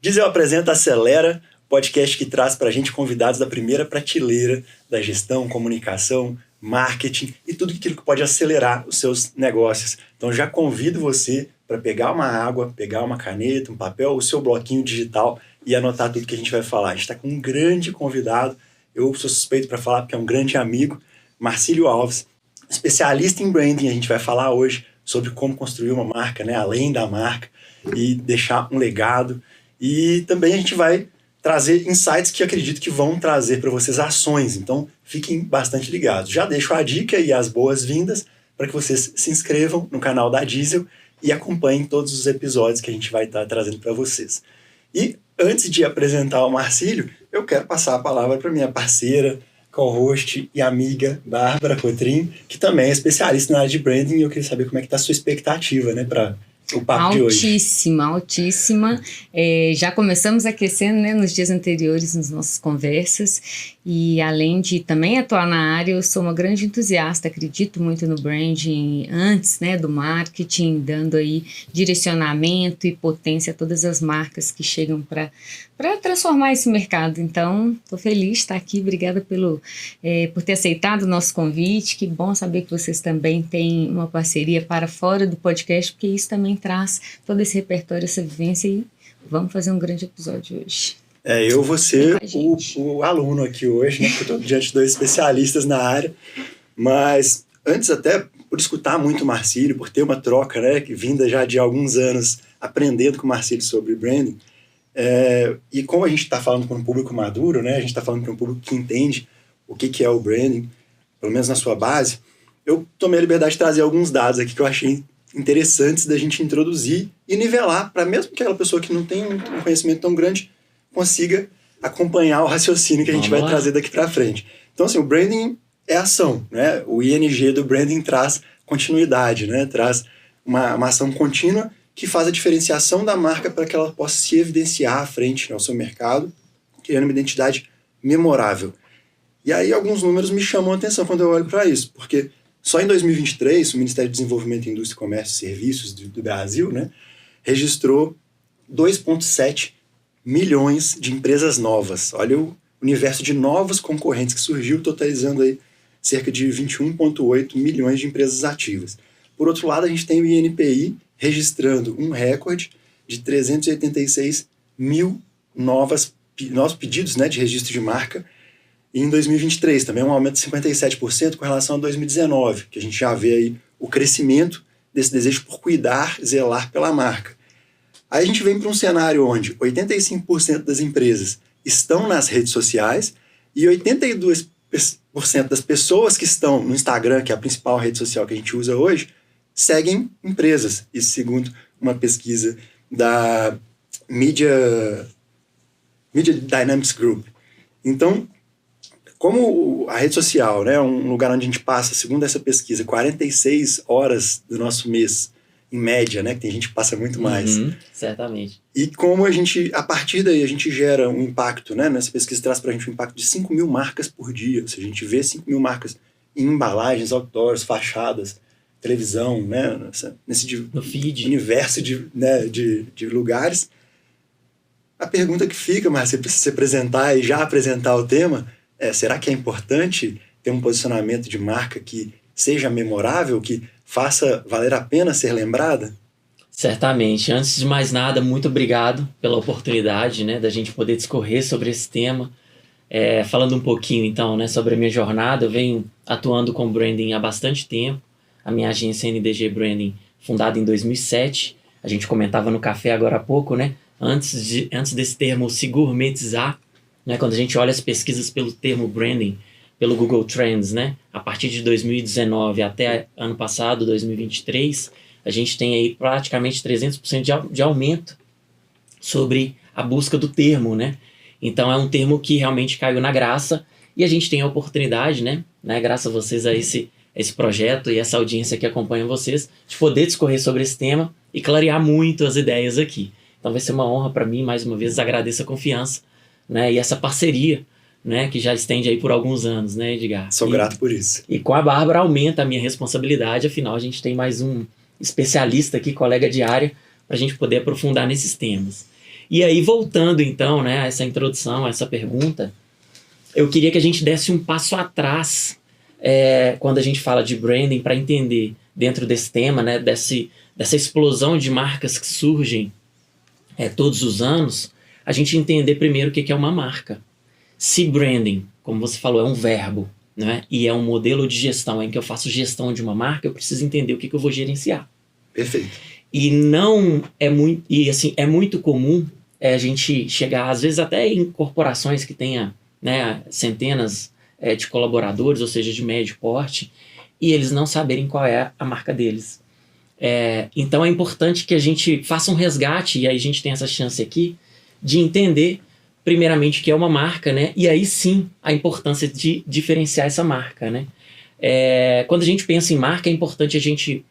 Diesel apresenta Acelera, podcast que traz para a gente convidados da primeira prateleira da gestão, comunicação, marketing e tudo aquilo que pode acelerar os seus negócios. Então já convido você para pegar uma água, pegar uma caneta, um papel, o seu bloquinho digital e anotar tudo que a gente vai falar. A gente está com um grande convidado, eu sou suspeito para falar porque é um grande amigo, Marcílio Alves, especialista em branding. A gente vai falar hoje sobre como construir uma marca, né, além da marca, e deixar um legado. E também a gente vai trazer insights que acredito que vão trazer para vocês ações. Então, fiquem bastante ligados. Já deixo a dica e as boas-vindas para que vocês se inscrevam no canal da Diesel e acompanhem todos os episódios que a gente vai estar trazendo para vocês. E antes de apresentar o Marcílio, eu quero passar a palavra para minha parceira, co-host e amiga Bárbara Cotrim, que também é especialista na área de branding, e eu queria saber como é que está a sua expectativa, né, para o papo de hoje. Altíssima. Já começamos aquecendo, né, nos dias anteriores nas nossas conversas, e além de também atuar na área, eu sou uma grande entusiasta, acredito muito no branding antes, né, do marketing, dando aí direcionamento e potência a todas as marcas que chegam para transformar esse mercado. Então, estou feliz de estar aqui, obrigada por ter aceitado o nosso convite. Que bom saber que vocês também têm uma parceria para fora do podcast, porque isso também traz todo esse repertório, essa vivência, e vamos fazer um grande episódio hoje. Eu vou ser o aluno aqui hoje, né, porque eu estou diante de dois especialistas na área, mas antes até por escutar muito o Marcílio, por ter uma troca, né, que vinda já de alguns anos aprendendo com o Marcílio sobre branding, e como a gente está falando para um público maduro, né, a gente está falando para um público que entende o que é o branding, pelo menos na sua base, eu tomei a liberdade de trazer alguns dados aqui que eu achei interessantes da gente introduzir e nivelar, para mesmo aquela pessoa que não tem um conhecimento tão grande consiga acompanhar o raciocínio que a gente vai trazer daqui para frente. Então, assim, o branding é ação, né? O ING do branding traz continuidade, né? Traz uma ação contínua que faz a diferenciação da marca para que ela possa se evidenciar à frente, né, ao seu mercado, criando uma identidade memorável. E aí alguns números me chamam a atenção quando eu olho para isso, porque só em 2023, o Ministério do Desenvolvimento, Indústria, Comércio e Serviços do Brasil, né, registrou 2,7 milhões de empresas novas. Olha o universo de novos concorrentes que surgiu, totalizando aí cerca de 21,8 milhões de empresas ativas. Por outro lado, a gente tem o INPI registrando um recorde de 386 mil novos pedidos, né, de registro de marca, e em 2023 também um aumento de 57% com relação a 2019, que a gente já vê aí o crescimento desse desejo por cuidar, zelar pela marca. Aí a gente vem para um cenário onde 85% das empresas estão nas redes sociais e 82% das pessoas que estão no Instagram, que é a principal rede social que a gente usa hoje, seguem empresas. Isso segundo uma pesquisa da Media Dynamics Group. Então, como a rede social, né, é um lugar onde a gente passa, segundo essa pesquisa, 46 horas do nosso mês, em média, né, que tem gente que passa muito mais. Certamente. E como a partir daí, a gente gera um impacto, né, nessa pesquisa traz pra gente um impacto de 5 mil marcas por dia. Ou seja, a gente vê 5 mil marcas em embalagens, outdoors, fachadas, televisão, né, nesse universo de lugares. A pergunta que fica, Marcia, para se apresentar e já apresentar o tema, será que é importante ter um posicionamento de marca que seja memorável, que faça valer a pena ser lembrada? Certamente. Antes de mais nada, muito obrigado pela oportunidade, né, da gente poder discorrer sobre esse tema. Falando um pouquinho, então, né, sobre a minha jornada, eu venho atuando com branding há bastante tempo. A minha agência NDG Branding, fundada em 2007. A gente comentava no café agora há pouco, né, antes desse termo se gourmetizar, né, quando a gente olha as pesquisas pelo termo branding, pelo Google Trends, né, a partir de 2019 até ano passado, 2023, a gente tem aí praticamente 300% de aumento sobre a busca do termo, né? Então é um termo que realmente caiu na graça e a gente tem a oportunidade, né, graças a vocês a esse projeto e essa audiência que acompanha vocês, de poder discorrer sobre esse tema e clarear muito as ideias aqui. Então vai ser uma honra para mim, mais uma vez, agradeço a confiança, né, e essa parceria, né, que já estende aí por alguns anos, né, Edgar? Sou grato por isso. E com a Bárbara aumenta a minha responsabilidade, afinal a gente tem mais um especialista aqui, colega de área, para a gente poder aprofundar nesses temas. E aí, voltando então, né, a essa introdução, a essa pergunta, eu queria que a gente desse um passo atrás quando a gente fala de branding, para entender dentro desse tema, né, dessa explosão de marcas que surgem todos os anos, a gente entender primeiro o que é uma marca. Se branding, como você falou, é um verbo, né, e é um modelo de gestão em que eu faço gestão de uma marca, eu preciso entender o que eu vou gerenciar. Perfeito. E não é muito, e assim, é muito comum a gente chegar, às vezes até em corporações que tenha, né, centenas de colaboradores, ou seja, de médio porte, e eles não saberem qual é a marca deles. Então é importante que a gente faça um resgate, e aí a gente tem essa chance aqui, de entender primeiramente o que é uma marca, né? E aí sim a importância de diferenciar essa marca, né? Quando a gente pensa em marca, é importante a gente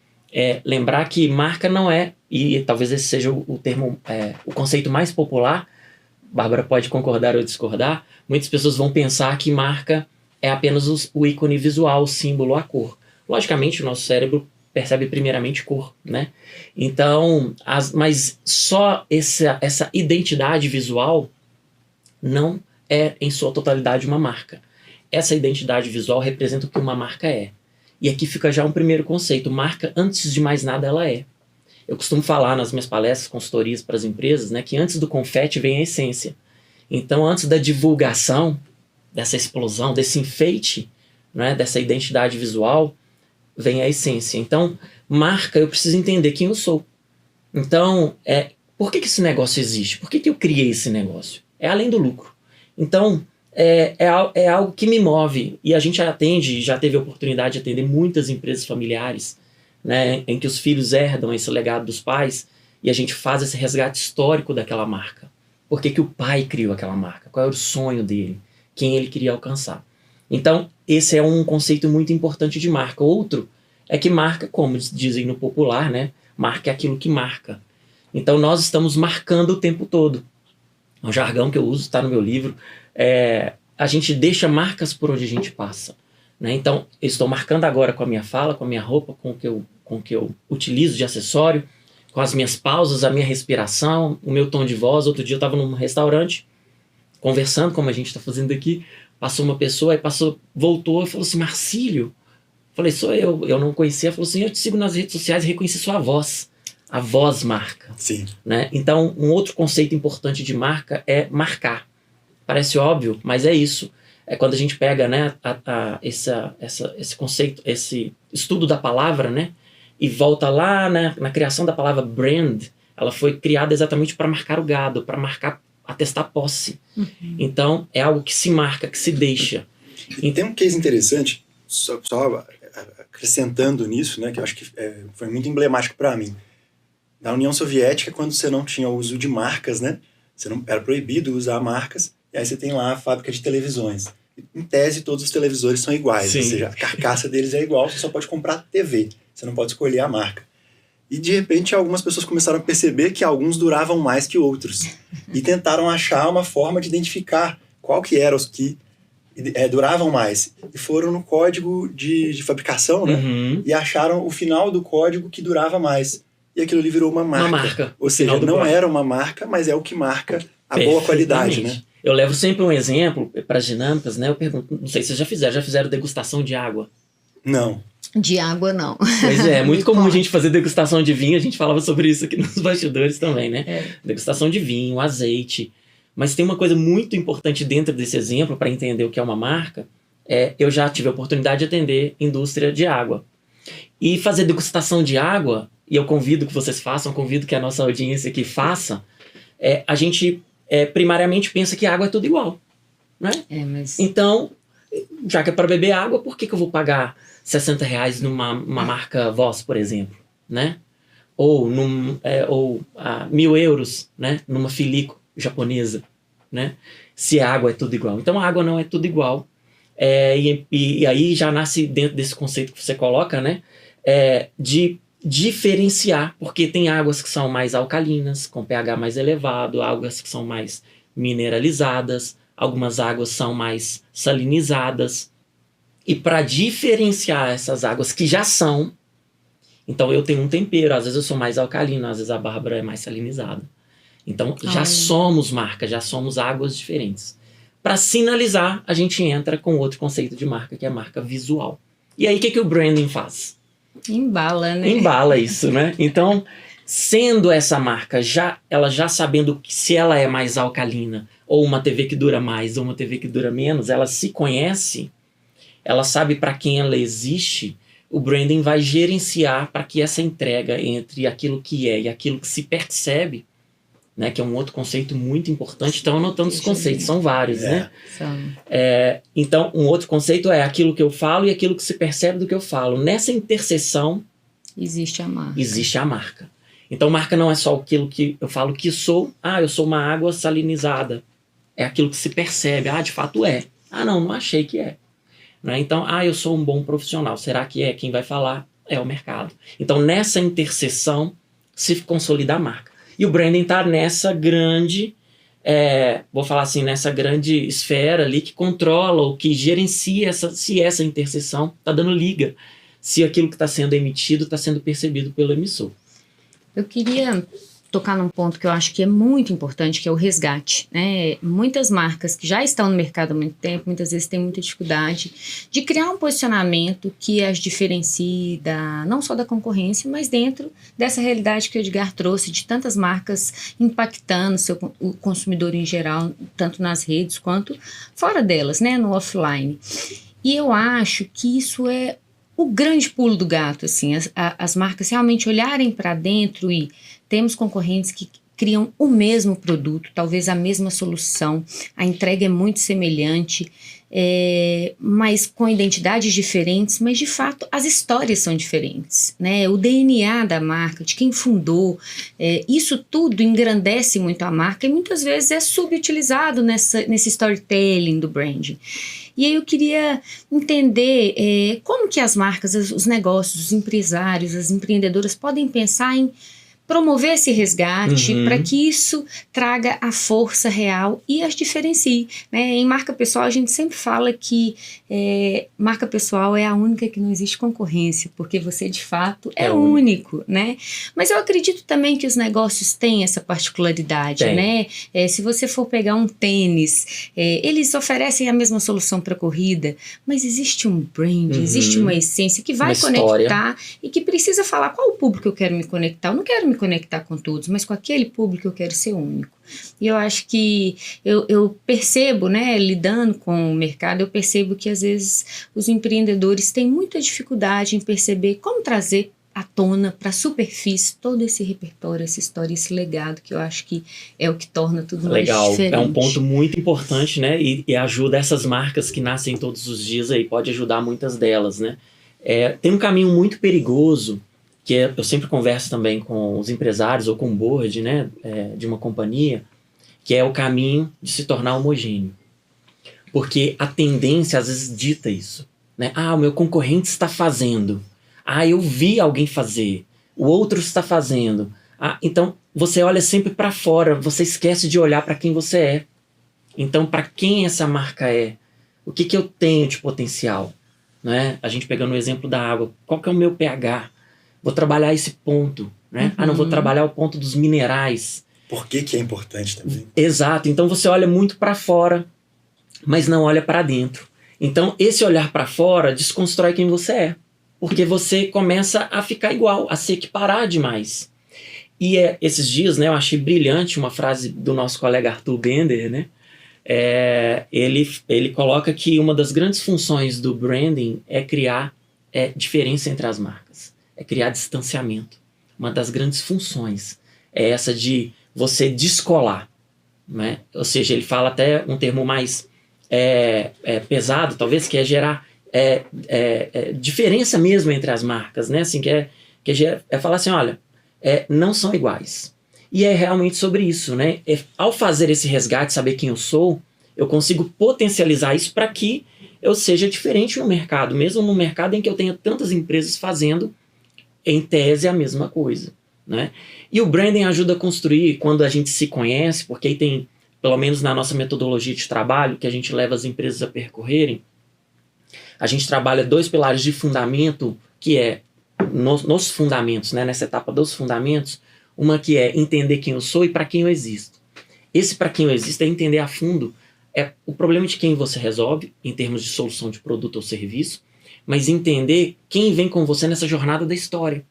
lembrar que marca não é, e talvez esse seja o termo, o conceito mais popular, Bárbara pode concordar ou discordar, muitas pessoas vão pensar que marca é apenas o ícone visual, o símbolo, a cor. Logicamente, o nosso cérebro percebe primeiramente cor, né? Então, mas só essa identidade visual não é, em sua totalidade, uma marca. Essa identidade visual representa o que uma marca é. E aqui fica já um primeiro conceito. Marca, antes de mais nada, ela é. Eu costumo falar nas minhas palestras, consultorias para as empresas, né, que antes do confete vem a essência. Então, antes da divulgação, dessa explosão, desse enfeite, né, dessa identidade visual, vem a essência. Então, marca, eu preciso entender quem eu sou. Então, por que esse negócio existe? Por que eu criei esse negócio? É além do lucro. Então, é algo que me move. E a gente já teve a oportunidade de atender muitas empresas familiares, né, em que os filhos herdam esse legado dos pais e a gente faz esse resgate histórico daquela marca. Por que o pai criou aquela marca? Qual era o sonho dele? Quem ele queria alcançar? Então, esse é um conceito muito importante de marca. Outro é que marca, como dizem no popular, né, marca é aquilo que marca. Então, nós estamos marcando o tempo todo. Um jargão que eu uso, está no meu livro, a gente deixa marcas por onde a gente passa. Né? Então, eu estou marcando agora com a minha fala, com a minha roupa, com o que eu utilizo de acessório, com as minhas pausas, a minha respiração, o meu tom de voz. Outro dia eu estava num restaurante, conversando, como a gente está fazendo aqui, passou uma pessoa, aí voltou e falou assim, Marcílio. Falei, sou eu não conhecia. Falou assim, eu te sigo nas redes sociais e reconheci sua voz. A voz marca. Sim. Né? Então, um outro conceito importante de marca é marcar. Parece óbvio, mas é isso. É quando a gente pega, né, esse conceito, esse estudo da palavra, né, e volta lá na criação da palavra brand, ela foi criada exatamente para marcar o gado, para atestar posse. Uhum. Então, é algo que se marca, que se deixa. E tem um case interessante, só acrescentando nisso, né, que eu acho que foi muito emblemático para mim. Na União Soviética, quando você não tinha o uso de marcas, né, era proibido usar marcas, e aí você tem lá a fábrica de televisões. Em tese, todos os televisores são iguais, ou seja, a carcaça deles é igual, você só pode comprar TV, você não pode escolher a marca. E de repente algumas pessoas começaram a perceber que alguns duravam mais que outros e tentaram achar uma forma de identificar qual que eram os que duravam mais. E foram no código de fabricação, né? Uhum. E acharam o final do código que durava mais. E aquilo ali virou uma marca. Uma marca. Ou seja, não era uma marca, mas é o que marca a boa qualidade, né? Eu levo sempre um exemplo para as dinâmicas, né? Eu pergunto, não sei se vocês já fizeram degustação de água? Não. De água, não. Pois é muito comum a gente fazer degustação de vinho, a gente falava sobre isso aqui nos bastidores também, né? Degustação de vinho, azeite. Mas tem uma coisa muito importante dentro desse exemplo para entender o que é uma marca. Eu já tive a oportunidade de atender indústria de água. E fazer degustação de água, e eu convido que vocês façam, convido que a nossa audiência aqui faça, a gente primariamente pensa que água é tudo igual, né? Então, já que é para beber água, por que eu vou pagar R$60 numa marca Voss, por exemplo, né? Ou €1.000, né? Numa Filico japonesa, né? Se a água é tudo igual. Então, a água não é tudo igual. E aí já nasce dentro desse conceito que você coloca, né? De diferenciar, porque tem águas que são mais alcalinas, com pH mais elevado, águas que são mais mineralizadas, algumas águas são mais salinizadas. E para diferenciar essas águas que já são, então eu tenho um tempero, às vezes eu sou mais alcalino, às vezes a Bárbara é mais salinizada. Então, já somos marca, já somos águas diferentes. Para sinalizar, a gente entra com outro conceito de marca, que é a marca visual. E aí, o que o branding faz? Embala, né? Embala isso, né? Então, sendo essa marca, ela já sabendo que se ela é mais alcalina, ou uma TV que dura mais, ou uma TV que dura menos, ela se conhece, ela sabe para quem ela existe, o branding vai gerenciar para que essa entrega entre aquilo que é e aquilo que se percebe, né, que é um outro conceito muito importante. Então, anotando os conceitos, são vários, né? Então, um outro conceito é aquilo que eu falo e aquilo que se percebe do que eu falo. Nessa interseção, existe a marca. Existe a marca. Então, marca não é só aquilo que eu falo que sou. Eu sou uma água salinizada. É aquilo que se percebe. De fato é. Não achei que é. Né? Então, eu sou um bom profissional. Será que é? Quem vai falar é o mercado. Então, nessa interseção, se consolida a marca. E o branding está nessa grande, vou falar assim, nessa grande esfera ali que controla ou que gerencia se essa interseção está dando liga, se aquilo que está sendo emitido está sendo percebido pelo emissor. Eu queria tocar num ponto que eu acho que é muito importante, que é o resgate, né? Muitas marcas que já estão no mercado há muito tempo, muitas vezes têm muita dificuldade de criar um posicionamento que as diferencie não só da concorrência, mas dentro dessa realidade que o Edgar trouxe, de tantas marcas impactando o consumidor em geral, tanto nas redes quanto fora delas, né? No offline. E eu acho que isso é o grande pulo do gato, assim, as marcas realmente olharem para dentro e temos concorrentes que criam o mesmo produto, talvez a mesma solução, a entrega é muito semelhante, mas com identidades diferentes, mas de fato as histórias são diferentes, né? O DNA da marca, de quem fundou, isso tudo engrandece muito a marca e muitas vezes é subutilizado nesse storytelling do branding. E aí eu queria entender como que as marcas, os negócios, os empresários, as empreendedoras podem pensar em promover esse resgate para que isso traga a força real e as diferencie, né? Em marca pessoal a gente sempre fala que marca pessoal é a única que não existe concorrência, porque você de fato é único, né? Mas eu acredito também que os negócios têm essa particularidade, né? Se você for pegar um tênis, eles oferecem a mesma solução para corrida, mas existe um brand, existe uma essência que vai conectar e que precisa falar qual o público eu quero me conectar. Eu não quero me conectar com todos, mas com aquele público eu quero ser único. E eu acho que eu percebo, né, lidando com o mercado, eu percebo que às vezes os empreendedores têm muita dificuldade em perceber como trazer à tona, para a superfície, todo esse repertório, essa história, esse legado, que eu acho que é o que torna tudo mais diferente. É um ponto muito importante, né, e ajuda essas marcas que nascem todos os dias aí, pode ajudar muitas delas, né. Tem um caminho muito perigoso, que eu sempre converso também com os empresários ou com o board, né, de uma companhia, que é o caminho de se tornar homogêneo. Porque a tendência às vezes dita isso, né? O meu concorrente está fazendo. Eu vi alguém fazer. O outro está fazendo. Então você olha sempre para fora, você esquece de olhar para quem você é. Então, para quem essa marca é? O que eu tenho de potencial? Né? A gente pegando o exemplo da água, qual que é o meu pH? Vou trabalhar esse ponto, né? Não vou trabalhar o ponto dos minerais. Por que é importante também? Exato. Então você olha muito para fora, mas não olha para dentro. Então esse olhar para fora desconstrói quem você é. Porque você começa a ficar igual, a se equiparar demais. E esses dias, né, eu achei brilhante uma frase do nosso colega Arthur Bender, né? Ele coloca que uma das grandes funções do branding é criar diferença entre as marcas. É criar distanciamento. Uma das grandes funções é essa de você descolar, né? Ou seja, ele fala até um termo mais pesado, talvez, que é gerar diferença mesmo entre as marcas, né? Assim, que é falar assim, olha, não são iguais. E é realmente sobre isso, né? Ao fazer esse resgate, saber quem eu sou, eu consigo potencializar isso para que eu seja diferente no mercado, mesmo no mercado em que eu tenha tantas empresas fazendo em tese a mesma coisa, né? E o branding ajuda a construir quando a gente se conhece, porque aí tem, pelo menos na nossa metodologia de trabalho, que a gente leva as empresas a percorrerem, a gente trabalha 2 pilares de fundamento, que nos fundamentos, né? Nessa etapa dos fundamentos, Uma que é entender quem eu sou e para quem eu existo. Esse para quem eu existo é entender a fundo o problema de quem você resolve, em termos de solução de produto ou serviço, mas entender quem vem com você nessa jornada da história.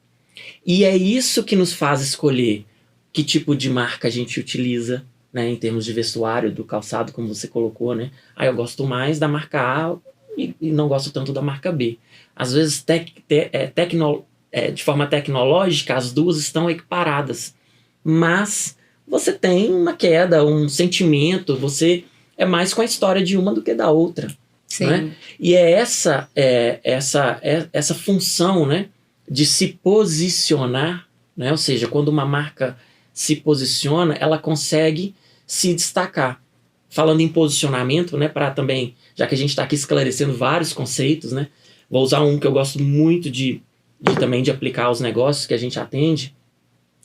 E é isso que nos faz escolher que tipo de marca a gente utiliza, né, em termos de vestuário, do calçado, como você colocou, né? Eu gosto mais da marca A e não gosto tanto da marca B. Às vezes, de forma tecnológica, as duas estão equiparadas, mas você tem uma queda, um sentimento, você é mais com a história de uma do que da outra. Sim. Né? E é essa função, né, de se posicionar, né? Ou seja, quando uma marca se posiciona, ela consegue se destacar. Falando em posicionamento, né, para também, já que a gente está aqui esclarecendo vários conceitos, né, vou usar um que eu gosto muito também de aplicar aos negócios que a gente atende,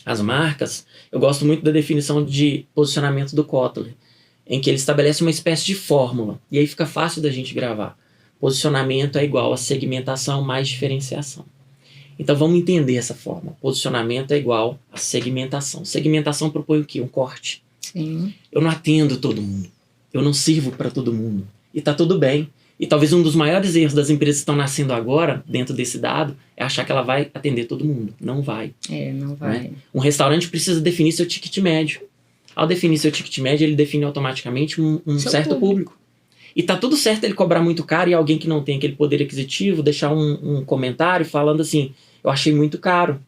as marcas. Eu gosto muito da definição de posicionamento do Kotler, em que ele estabelece uma espécie de fórmula, e aí fica fácil da gente gravar. Posicionamento é igual a segmentação mais diferenciação. Então vamos entender essa fórmula. Posicionamento é igual a segmentação. Segmentação propõe o quê? Um corte. Sim. Eu não atendo todo mundo. Eu não sirvo para todo mundo. E tá tudo bem. E talvez um dos maiores erros das empresas que estão nascendo agora, dentro desse dado, é achar que ela vai atender todo mundo. Não vai. Não vai. Né? Um restaurante precisa definir seu ticket médio. Ao definir seu ticket médio, ele define automaticamente um certo público. E tá tudo certo ele cobrar muito caro e alguém que não tem aquele poder aquisitivo deixar um comentário falando assim, eu achei muito caro.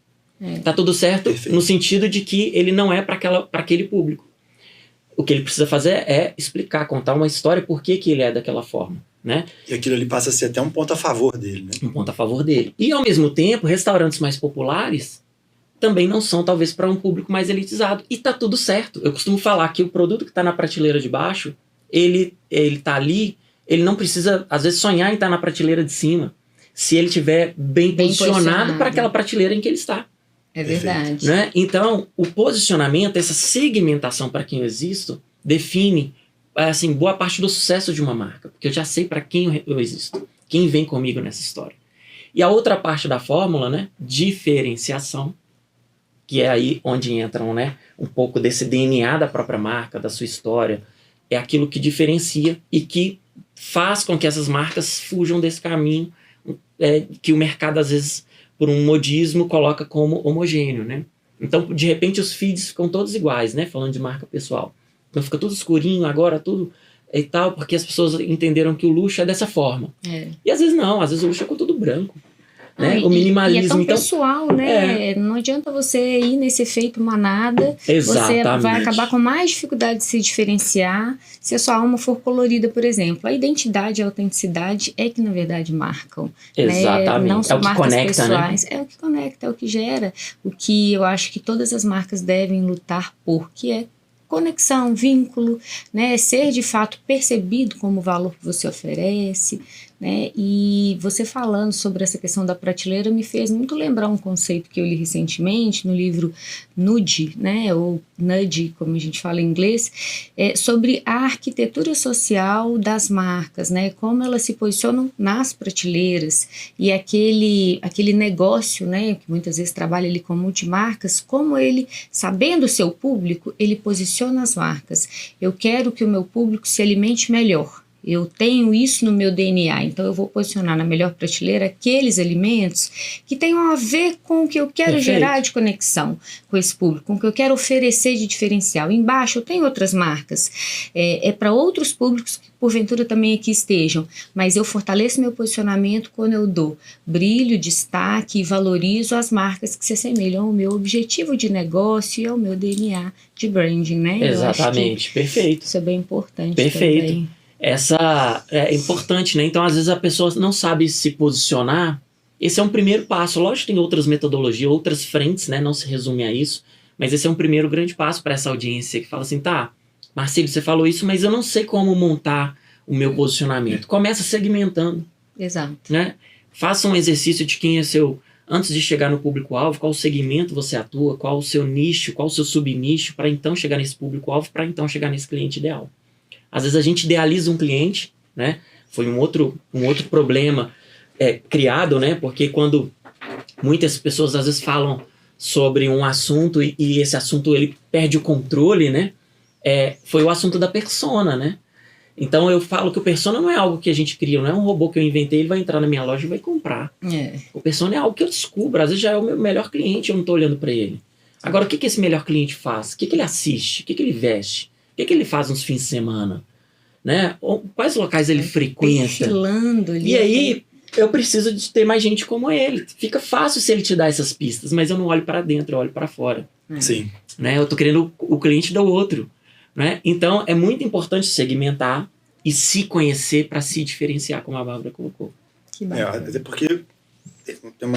Tá tudo certo. Perfeito. No sentido de que ele não é para aquele público. O que ele precisa fazer é explicar, contar uma história por que ele é daquela forma. Né? E aquilo ali passa a ser até um ponto a favor dele. Né? Um ponto a favor dele. E ao mesmo tempo, restaurantes mais populares também não são talvez para um público mais elitizado. E tá tudo certo. Eu costumo falar que o produto que está na prateleira de baixo, ele tá ali, ele não precisa, às vezes, sonhar em estar na prateleira de cima, se ele estiver bem posicionado para aquela prateleira em que ele está. É verdade. Né? Então, o posicionamento, essa segmentação para quem eu existo, define assim, boa parte do sucesso de uma marca, porque eu já sei para quem eu existo, quem vem comigo nessa história. E a outra parte da fórmula, né, diferenciação, que é aí onde entram, né, um pouco desse DNA da própria marca, da sua história, é aquilo que diferencia e que faz com que essas marcas fujam desse caminho que o mercado, às vezes, por um modismo, coloca como homogêneo, né? Então, de repente, os feeds ficam todos iguais, né, falando de marca pessoal. Então fica tudo escurinho agora, tudo e tal, porque as pessoas entenderam que o luxo é dessa forma. E às vezes não, às vezes o luxo é com tudo branco. Né? O minimalismo. E é tão pessoal, né? Não adianta você ir nesse efeito manada. Exatamente. Você vai acabar com mais dificuldade de se diferenciar se a sua alma for colorida, por exemplo. A identidade e a autenticidade é que, na verdade, marcam. Exatamente. Né? Não são marcas conecta, pessoais. Né? É o que conecta, é o que gera. O que eu acho que todas as marcas devem lutar por, que é conexão, vínculo, né? Ser de fato percebido como o valor que você oferece, né? E você falando sobre essa questão da prateleira me fez muito lembrar um conceito que eu li recentemente no livro Nudge, né? Ou Nudge, como a gente fala em inglês, sobre a arquitetura social das marcas, né? Como elas se posicionam nas prateleiras e aquele negócio, né? Que muitas vezes trabalha ali com multimarcas, como ele, sabendo o seu público, ele posiciona as marcas. Eu quero que o meu público se alimente melhor. Eu tenho isso no meu DNA, então eu vou posicionar na melhor prateleira aqueles alimentos que tenham a ver com o que eu quero gerar de conexão com esse público, com o que eu quero oferecer de diferencial. Embaixo eu tenho outras marcas, para outros públicos que porventura também aqui estejam, mas eu fortaleço meu posicionamento quando eu dou brilho, destaque e valorizo as marcas que se assemelham ao meu objetivo de negócio e ao meu DNA de branding, né? Exatamente, perfeito. Isso é bem importante. Perfeito. Também. Essa é importante, né? Então, às vezes a pessoa não sabe se posicionar. Esse é um primeiro passo. Lógico que tem outras metodologias, outras frentes, né? Não se resume a isso. Mas esse é um primeiro grande passo para essa audiência que fala assim, tá, Marcílio, você falou isso, mas eu não sei como montar o meu posicionamento. Começa segmentando. Exato. Né? Faça um exercício de quem é seu... Antes de chegar no público-alvo, qual segmento você atua, qual o seu nicho, qual o seu subnicho, para então chegar nesse público-alvo, para então chegar nesse cliente ideal. Às vezes a gente idealiza um cliente, né? Foi um outro problema criado, né? Porque quando muitas pessoas às vezes falam sobre um assunto e esse assunto ele perde o controle, né? Foi o assunto da persona, né? Então eu falo que o persona não é algo que a gente cria, não é um robô que eu inventei, ele vai entrar na minha loja e vai comprar. O persona é algo que eu descubro, às vezes já é o meu melhor cliente, eu não estou olhando para ele. Agora, o que esse melhor cliente faz? O que ele assiste? O que ele veste? O que ele faz nos fins de semana? Né? Quais locais ele frequenta? Perfilando ali. E aí, eu preciso de ter mais gente como ele. Fica fácil se ele te dar essas pistas, mas eu não olho para dentro, eu olho para fora. Sim. Né? Eu tô querendo o cliente do outro. Né? Então, é muito importante segmentar e se conhecer para se diferenciar, como a Bárbara colocou. Que bacana. Até porque tem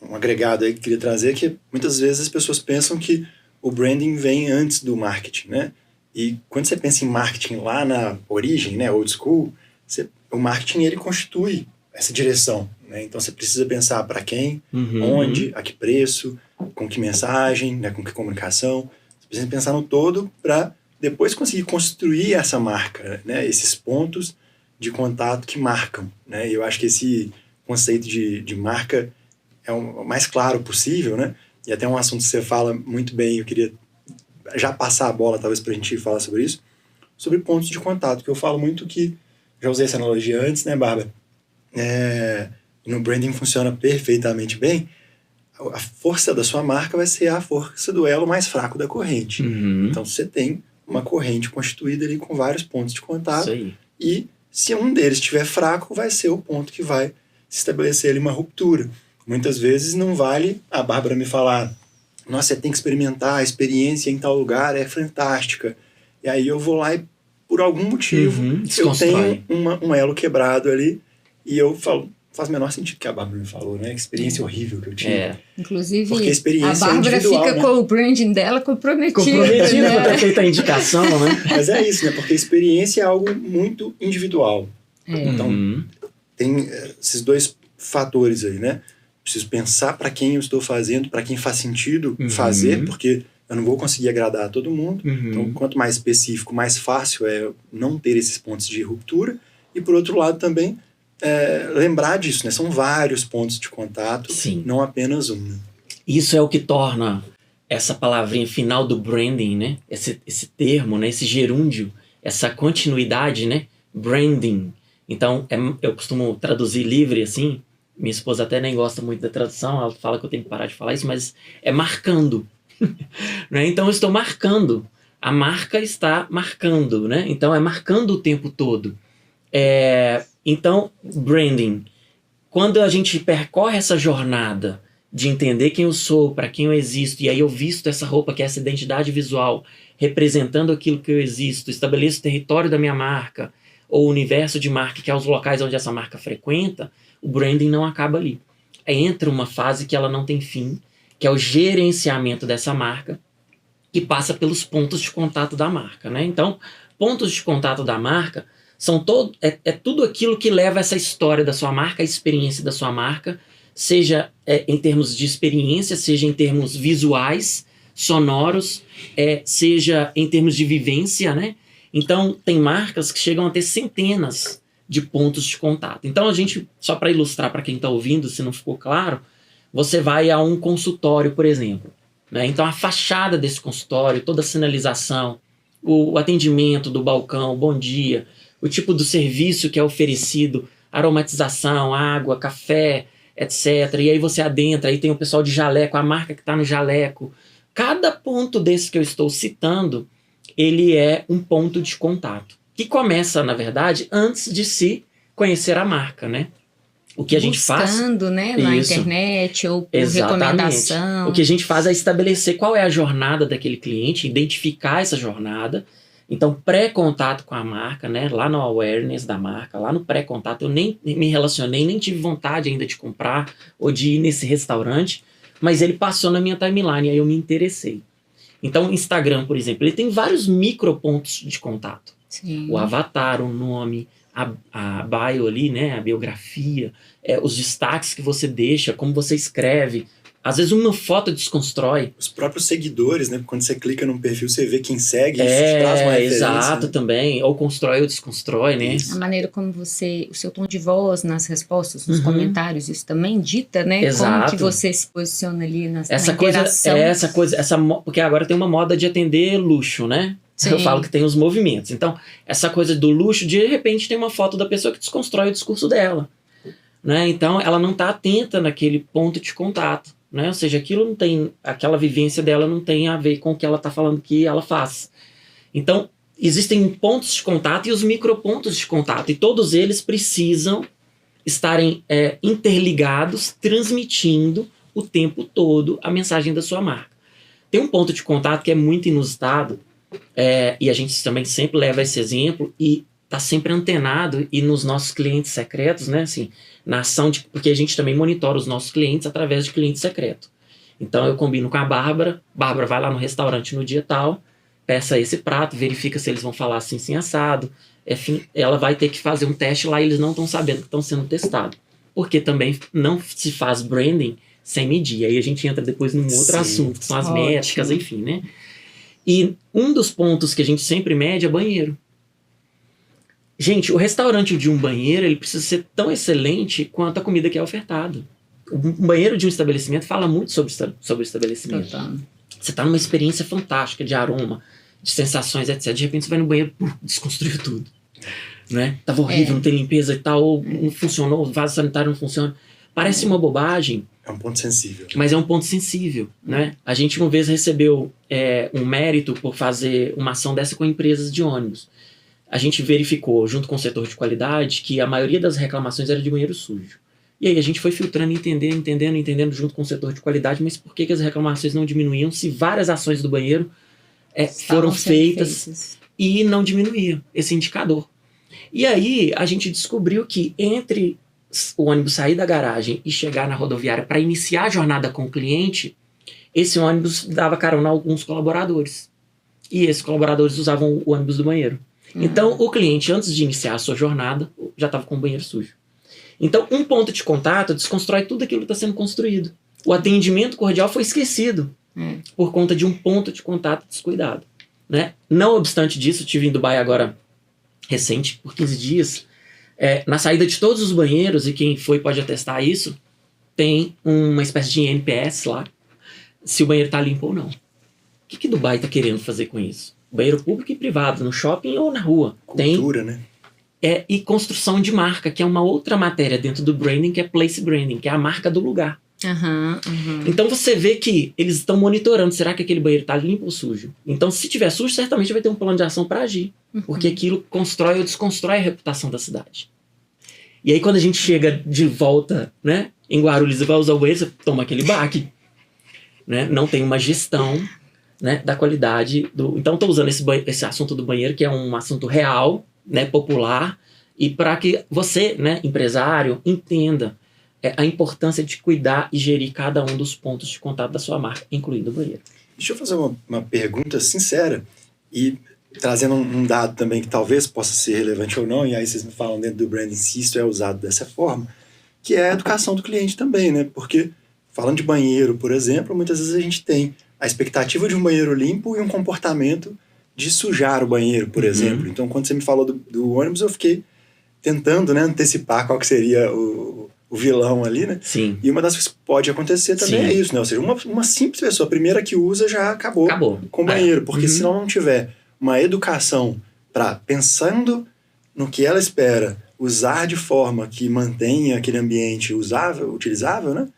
um agregado aí que eu queria trazer, que muitas vezes as pessoas pensam que o branding vem antes do marketing, né? E quando você pensa em marketing lá na origem, né, old school, o marketing ele constitui essa direção, né? Então você precisa pensar para quem, onde, a que preço, com que mensagem, né, com que comunicação. Você precisa pensar no todo para depois conseguir construir essa marca, né? Esses pontos de contato que marcam, né? E eu acho que esse conceito de marca é o mais claro possível, né? E até um assunto que você fala muito bem, eu queria já passar a bola, talvez, para a gente falar sobre isso, sobre pontos de contato, que eu falo muito que, já usei essa analogia antes, né, Bárbara? No branding funciona perfeitamente bem. A força da sua marca vai ser a força do elo mais fraco da corrente. Então, você tem uma corrente constituída ali com vários pontos de contato. Isso aí. E se um deles estiver fraco, vai ser o ponto que vai se estabelecer ali uma ruptura. Muitas vezes não vale a Bárbara me falar: nossa, você tem que experimentar, a experiência em tal lugar é fantástica. E aí eu vou lá e, por algum motivo, eu tenho um elo quebrado ali e eu falo, faz o menor sentido que a Bárbara me falou, né? Que experiência horrível que eu tive. Inclusive, porque a experiência a Bárbara fica, né, com o branding dela comprometido, né? Pra ter feito a indicação, né? Mas é isso, né? Porque a experiência é algo muito individual. Então, tem esses dois fatores aí, né? Preciso pensar para quem eu estou fazendo, para quem faz sentido fazer, porque eu não vou conseguir agradar a todo mundo. Então, quanto mais específico, mais fácil é não ter esses pontos de ruptura. E, por outro lado, também lembrar disso, né? São vários pontos de contato, não apenas um. Né? Isso é o que torna essa palavrinha final do branding, né? Esse termo, né? Esse gerúndio, essa continuidade, né? Branding. Então, eu costumo traduzir livre assim. Minha esposa até nem gosta muito da tradução, ela fala que eu tenho que parar de falar isso, mas é marcando. Né? Então eu estou marcando. A marca está marcando, né? Então é marcando o tempo todo. Então, branding. Quando a gente percorre essa jornada de entender quem eu sou, para quem eu existo, e aí eu visto essa roupa, que é essa identidade visual, representando aquilo que eu existo, estabeleço o território da minha marca, ou o universo de marca, que é os locais onde essa marca frequenta, o branding não acaba ali. Entra uma fase que ela não tem fim, que é o gerenciamento dessa marca, que passa pelos pontos de contato da marca, né? Então, pontos de contato da marca são tudo aquilo que leva essa história da sua marca, a experiência da sua marca, seja em termos de experiência, seja em termos visuais, sonoros, seja em termos de vivência, né? Então, tem marcas que chegam a ter centenas de pontos de contato. Então, a gente, só para ilustrar para quem está ouvindo, se não ficou claro, você vai a um consultório, por exemplo. Né? Então, a fachada desse consultório, toda a sinalização, o atendimento do balcão, o bom dia, o tipo do serviço que é oferecido, aromatização, água, café, etc. E aí você adentra, aí tem o pessoal de jaleco, a marca que está no jaleco. Cada ponto desse que eu estou citando, ele é um ponto de contato, que começa, na verdade, antes de se conhecer a marca, né? O que a gente faz... Buscando, né? Na internet ou por recomendação. O que a gente faz é estabelecer qual é a jornada daquele cliente, identificar essa jornada. Então, pré-contato com a marca, né? Lá no awareness da marca, lá no pré-contato, eu nem me relacionei, nem tive vontade ainda de comprar ou de ir nesse restaurante, mas ele passou na minha timeline, aí eu me interessei. Então, o Instagram, por exemplo, ele tem vários micropontos de contato. Sim. O avatar, o nome, a bio ali, né, a biografia, os destaques que você deixa, como você escreve, Às vezes uma foto desconstrói. Os próprios seguidores, né? Quando você clica num perfil, você vê quem segue, isso te traz uma referência. Exato, né? também. Ou constrói ou desconstrói, né? A maneira como o seu tom de voz nas respostas, nos comentários, isso também dita, né? Exato. Como que você se posiciona ali na interação. Porque agora tem uma moda de atender luxo, né? Sim. Eu falo que tem os movimentos. Então, essa coisa do luxo, de repente tem uma foto da pessoa que desconstrói o discurso dela. Né? Então, ela não está atenta naquele ponto de contato. Né? Ou seja, aquela vivência dela não tem a ver com o que ela está falando que ela faz. Então, existem pontos de contato e os micropontos de contato, e todos eles precisam estarem interligados, transmitindo o tempo todo a mensagem da sua marca. Tem um ponto de contato que é muito inusitado, e a gente também sempre leva esse exemplo, e está sempre antenado, e nos nossos clientes secretos, né, assim, na ação porque a gente também monitora os nossos clientes através de cliente secreto. Então eu combino com a Bárbara vai lá no restaurante no dia tal, peça esse prato, verifica se eles vão falar assim, sim, assado. Enfim, ela vai ter que fazer um teste lá e eles não estão sabendo que estão sendo testados. Porque também não se faz branding sem medir. Aí a gente entra depois num outro assunto, que são as métricas, enfim, né? E um dos pontos que a gente sempre mede é banheiro. Gente, o restaurante de um banheiro, ele precisa ser tão excelente quanto a comida que é ofertada. Um banheiro de um estabelecimento fala muito sobre o estabelecimento. Total. Você está numa experiência fantástica de aroma, de sensações, etc. De repente você vai no banheiro, desconstruiu tudo. Né? Tava horrível, não tem limpeza e tal, ou não funcionou, o vaso sanitário não funciona. Parece uma bobagem. É um ponto sensível. Mas é um ponto sensível. Né? A gente uma vez recebeu um mérito por fazer uma ação dessa com empresas de ônibus. A gente verificou, junto com o setor de qualidade, que a maioria das reclamações era de banheiro sujo. E aí a gente foi filtrando, entendendo junto com o setor de qualidade, mas por que as reclamações não diminuíam se várias ações do banheiro foram feitas e não diminuía esse indicador. E aí a gente descobriu que entre o ônibus sair da garagem e chegar na rodoviária para iniciar a jornada com o cliente, esse ônibus dava carona a alguns colaboradores. E esses colaboradores usavam o ônibus do banheiro. Então, o cliente, antes de iniciar a sua jornada, já estava com o banheiro sujo. Então, um ponto de contato desconstrói tudo aquilo que está sendo construído. O atendimento cordial foi esquecido por conta de um ponto de contato descuidado. Né? Não obstante disso, eu estive em Dubai agora, recente, por 15 dias. Na saída de todos os banheiros, e quem foi pode atestar isso, tem uma espécie de NPS lá, se o banheiro está limpo ou não. O que Dubai está querendo fazer com isso? Banheiro público e privado, no shopping ou na rua. Cultura, né? E construção de marca, que é uma outra matéria dentro do branding, que é place branding, que é a marca do lugar. Então você vê que eles estão monitorando, será que aquele banheiro está limpo ou sujo? Então se tiver sujo, certamente vai ter um plano de ação para agir, porque aquilo constrói ou desconstrói a reputação da cidade. E aí quando a gente chega de volta, né, em Guarulhos e vai usar o banheiro, você toma aquele baque. Né? Não tem uma gestão, né, da qualidade do... Então estou usando esse assunto do banheiro, que é um assunto real, né, popular, e para que você, né, empresário, entenda a importância de cuidar e gerir cada um dos pontos de contato da sua marca, incluindo o banheiro. Deixa eu fazer uma pergunta sincera e trazendo um dado também que talvez possa ser relevante ou não, e aí vocês me falam dentro do branding se isso é usado dessa forma, que é a educação do cliente também, né? Porque falando de banheiro, por exemplo, muitas vezes a gente tem a expectativa de um banheiro limpo e um comportamento de sujar o banheiro, por exemplo. Então, quando você me falou do ônibus, eu fiquei tentando, né, antecipar qual que seria o vilão ali, né? Sim. E uma das coisas que pode acontecer também é isso, né? Ou seja, uma simples pessoa, a primeira que usa já acabou com o banheiro. Porque se não tiver uma educação pensando no que ela espera, usar de forma que mantenha aquele ambiente utilizável, né?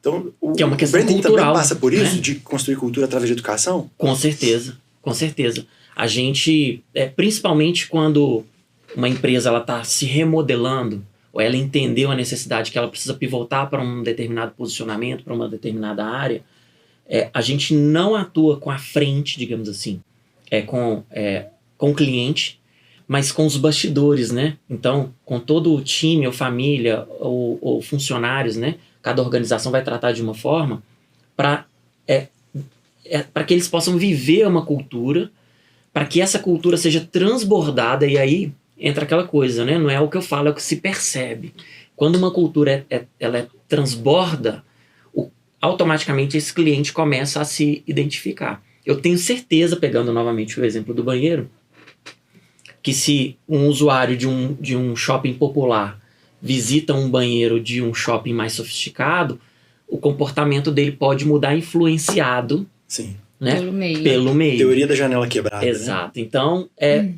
Então, que é uma questão branding cultural, também passa por isso, né? de construir cultura através de educação? Com certeza, com certeza. A gente, principalmente quando uma empresa está se remodelando, ou ela entendeu a necessidade que ela precisa pivotar para um determinado posicionamento, para uma determinada área, a gente não atua com a frente, digamos assim, com o cliente, mas com os bastidores, né? Então, com todo o time, ou família, ou funcionários, né? Cada organização vai tratar de uma forma para que eles possam viver uma cultura, para que essa cultura seja transbordada, e aí entra aquela coisa, né? Não é o que eu falo, é o que se percebe. Quando uma cultura ela transborda, automaticamente esse cliente começa a se identificar. Eu tenho certeza, pegando novamente o exemplo do banheiro, que se um usuário de um shopping popular visita um banheiro de um shopping mais sofisticado, o comportamento dele pode mudar influenciado, Sim. Né? Pelo meio. Teoria da janela quebrada. Exato. Né? Então,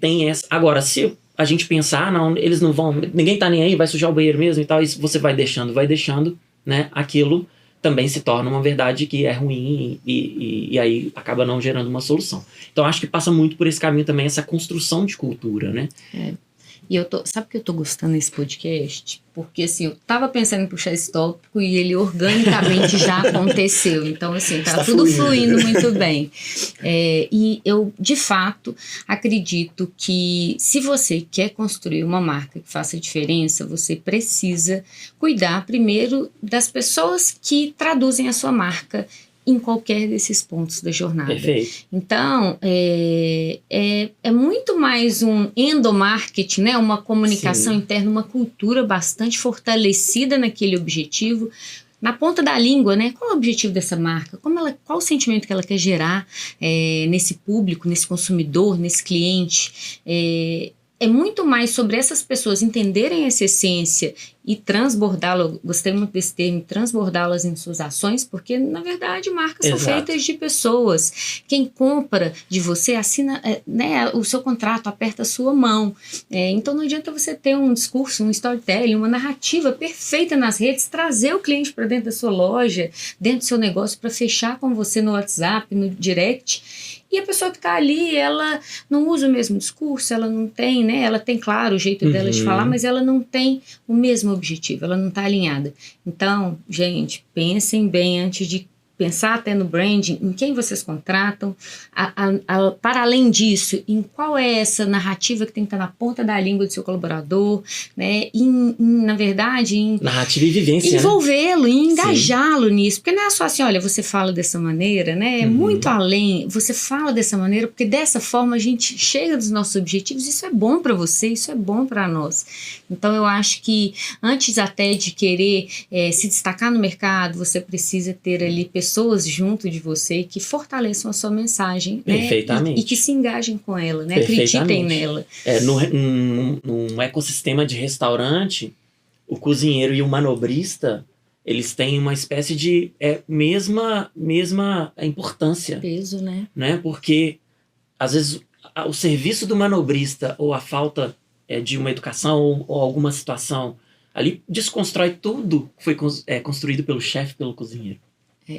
tem essa. Agora, se a gente pensar, não, eles não vão. Ninguém tá nem aí, vai sujar o banheiro mesmo e tal, e você vai deixando, né? Aquilo também se torna uma verdade que é ruim e aí acaba não gerando uma solução. Então, acho que passa muito por esse caminho também, essa construção de cultura, né? E sabe que eu tô gostando desse podcast? Porque, assim, eu tava pensando em puxar esse tópico e ele organicamente já aconteceu. Então, assim, tá tudo fluindo muito bem. E eu, de fato, acredito que se você quer construir uma marca que faça diferença, você precisa cuidar primeiro das pessoas que traduzem a sua marca em qualquer desses pontos da jornada. Perfeito. Então, é muito mais um endomarketing, né? Uma comunicação interna, uma cultura bastante fortalecida naquele objetivo, na ponta da língua, né? Qual é o objetivo dessa marca? Qual o sentimento que ela quer gerar nesse público, nesse consumidor, nesse cliente? É muito mais sobre essas pessoas entenderem essa essência e transbordá-la, gostei muito desse termo, transbordá-las em suas ações, porque, na verdade, marcas são feitas de pessoas. Quem compra de você assina o seu contrato, aperta a sua mão. Então, não adianta você ter um discurso, um storytelling, uma narrativa perfeita nas redes, trazer o cliente para dentro da sua loja, dentro do seu negócio, para fechar com você no WhatsApp, no direct. E a pessoa que está ali, ela não usa o mesmo discurso, ela não tem, né? Ela tem, claro, o jeito dela de falar, mas ela não tem o mesmo objetivo, ela não está alinhada. Então, gente, pensem bem antes de pensar até no branding, em quem vocês contratam, para além disso, em qual é essa narrativa que tem que estar na ponta da língua do seu colaborador, né? Na verdade, narrativa e vivência, envolvê-lo, e engajá-lo nisso, porque não é só assim, olha, você fala dessa maneira, né? É muito além, você fala dessa maneira, porque dessa forma a gente chega dos nossos objetivos, isso é bom para você, isso é bom para nós. Então eu acho que antes até de querer se destacar no mercado, você precisa ter ali pessoas junto de você que fortaleçam a sua mensagem, perfeitamente, né? E que se engajem com ela, né? Acreditem nela. Num ecossistema de restaurante, o cozinheiro e o manobrista, eles têm uma espécie de mesma importância. Peso, né? Porque, às vezes, o serviço do manobrista ou a falta de uma educação ou alguma situação ali desconstrói tudo que foi construído pelo chefe, pelo cozinheiro.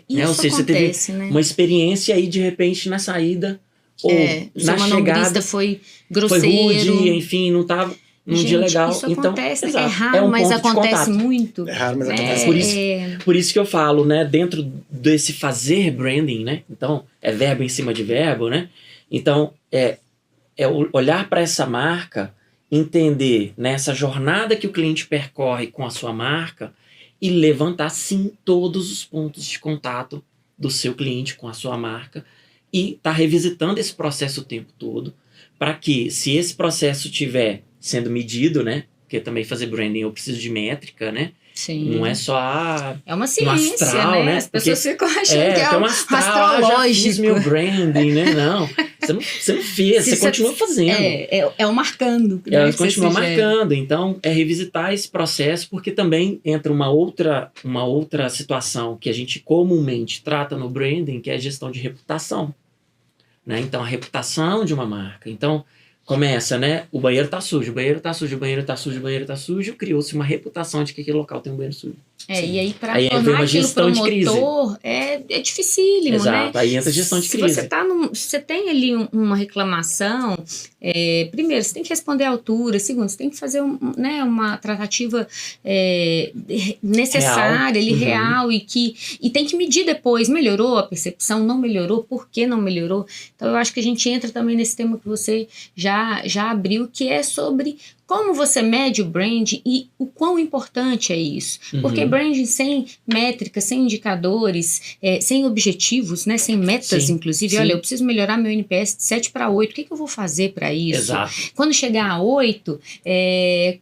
Isso ou seja, acontece, você teve né? uma experiência aí, de repente, na saída ou na chegada foi grosseiro, foi rude, enfim, não estava num dia legal. Isso então, acontece, exato, é raro, mas acontece muito. É raro, mas acontece. Por isso que eu falo, né, dentro desse fazer branding, né, então, é verbo em cima de verbo, né, então, é olhar para essa marca, entender, né, essa jornada que o cliente percorre com a sua marca e levantar, sim, todos os pontos de contato do seu cliente com a sua marca e tá revisitando esse processo o tempo todo, para que, se esse processo estiver sendo medido, né, porque também fazer branding eu preciso de métrica, né, Sim. não é só é uma ciência, um astral, né? As pessoas ficam achando que é um astral, já fiz meu branding, né? Não, você não fez, você continua fazendo. É o marcando. Ela continua marcando, então é revisitar esse processo, porque também entra uma outra situação que a gente comumente trata no branding, que é a gestão de reputação, né? Então, a reputação de uma marca. Então, começa, né? O banheiro tá sujo, o banheiro tá sujo, o banheiro tá sujo, o banheiro tá sujo. Criou-se uma reputação de que aquele local tem um banheiro sujo. E aí para tornar aquilo promotor é dificílimo, exato, né? Aí entra a gestão de crise. Se você tem ali uma reclamação, primeiro, você tem que responder à altura. Segundo, você tem que fazer uma tratativa necessária, real, e tem que medir depois. Melhorou a percepção? Não melhorou? Por que não melhorou? Então, eu acho que a gente entra também nesse tema que você já abriu, que é sobre como você mede o branding e o quão importante é isso. Porque branding sem métricas, sem indicadores, sem objetivos, né, sem metas, inclusive. Olha, eu preciso melhorar meu NPS de 7 para 8. O que eu vou fazer para isso? Exato. Quando chegar a 8,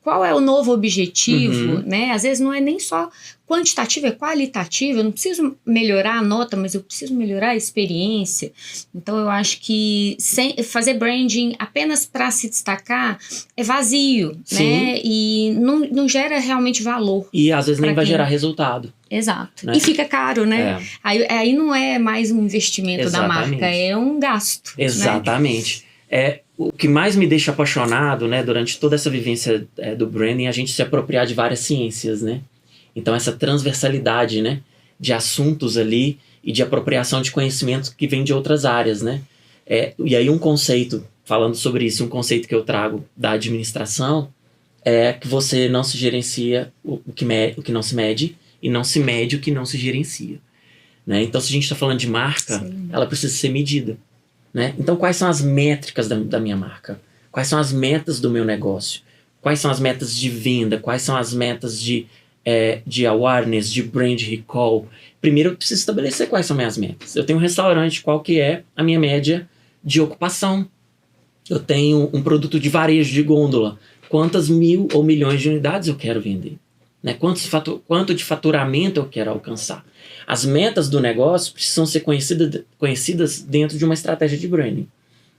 qual é o novo objetivo? Né? Às vezes não é nem só quantitativo, é qualitativo. Eu não preciso melhorar a nota, mas eu preciso melhorar a experiência. Então, eu acho que fazer branding apenas para se destacar é vazio, né? E não gera realmente valor. E às vezes nem vai gerar resultado. Exato. Né? E fica caro, né? Aí não é mais um investimento da marca, é um gasto. Exatamente. Né? O que mais me deixa apaixonado, né, durante toda essa vivência do branding, é a gente se apropriar de várias ciências, né? Então, essa transversalidade, né, de assuntos ali e de apropriação de conhecimentos que vem de outras áreas, né? E aí um conceito, falando sobre isso, um conceito que eu trago da administração é que você não se gerencia o que não se mede e não se mede o que não se gerencia. Né? Então, se a gente está falando de marca, ela precisa ser medida. Né? Então, quais são as métricas da minha marca? Quais são as metas do meu negócio? Quais são as metas de venda? Quais são as metas de awareness, de brand recall? Primeiro, eu preciso estabelecer quais são minhas metas. Eu tenho um restaurante, qual que é a minha média de ocupação? Eu tenho um produto de varejo, de gôndola. Quantas mil ou milhões de unidades eu quero vender? Né? Quanto de faturamento eu quero alcançar? As metas do negócio precisam ser conhecidas dentro de uma estratégia de branding.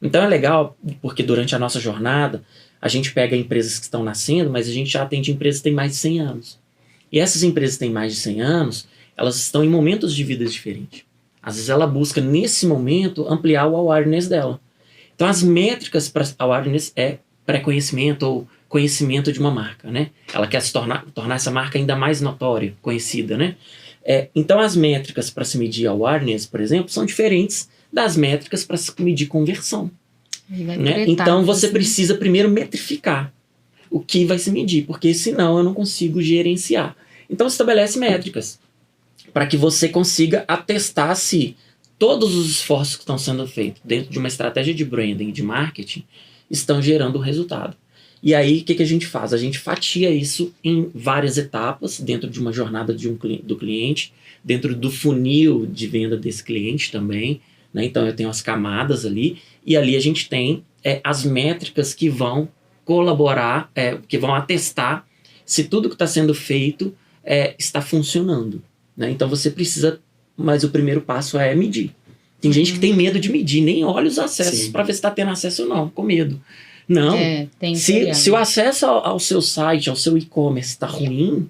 Então é legal, porque durante a nossa jornada, a gente pega empresas que estão nascendo, mas a gente já atende empresas que têm mais de 100 anos. E essas empresas que têm mais de 100 anos, elas estão em momentos de vida diferentes. Às vezes ela busca, nesse momento, ampliar o awareness dela. Então as métricas para awareness é pré-conhecimento ou conhecimento de uma marca, né? Ela quer tornar essa marca ainda mais notória, conhecida, né? Então as métricas para se medir awareness, por exemplo, são diferentes das métricas para se medir conversão. Né? Então você precisa primeiro metrificar o que vai se medir, porque senão eu não consigo gerenciar. Então estabelece métricas para que você consiga atestar se todos os esforços que estão sendo feitos dentro de uma estratégia de branding, de marketing, estão gerando resultado. E aí, o que a gente faz? A gente fatia isso em várias etapas, dentro de uma jornada do cliente, dentro do funil de venda desse cliente também. Né? Então, eu tenho as camadas ali, e ali a gente tem as métricas que vão colaborar, que vão atestar se tudo que está sendo feito está funcionando. Né? Então, você precisa, mas o primeiro passo é medir. Tem gente que tem medo de medir, nem olha os acessos para ver se está tendo acesso ou não, com medo. Não, se o acesso ao seu site, ao seu e-commerce está ruim,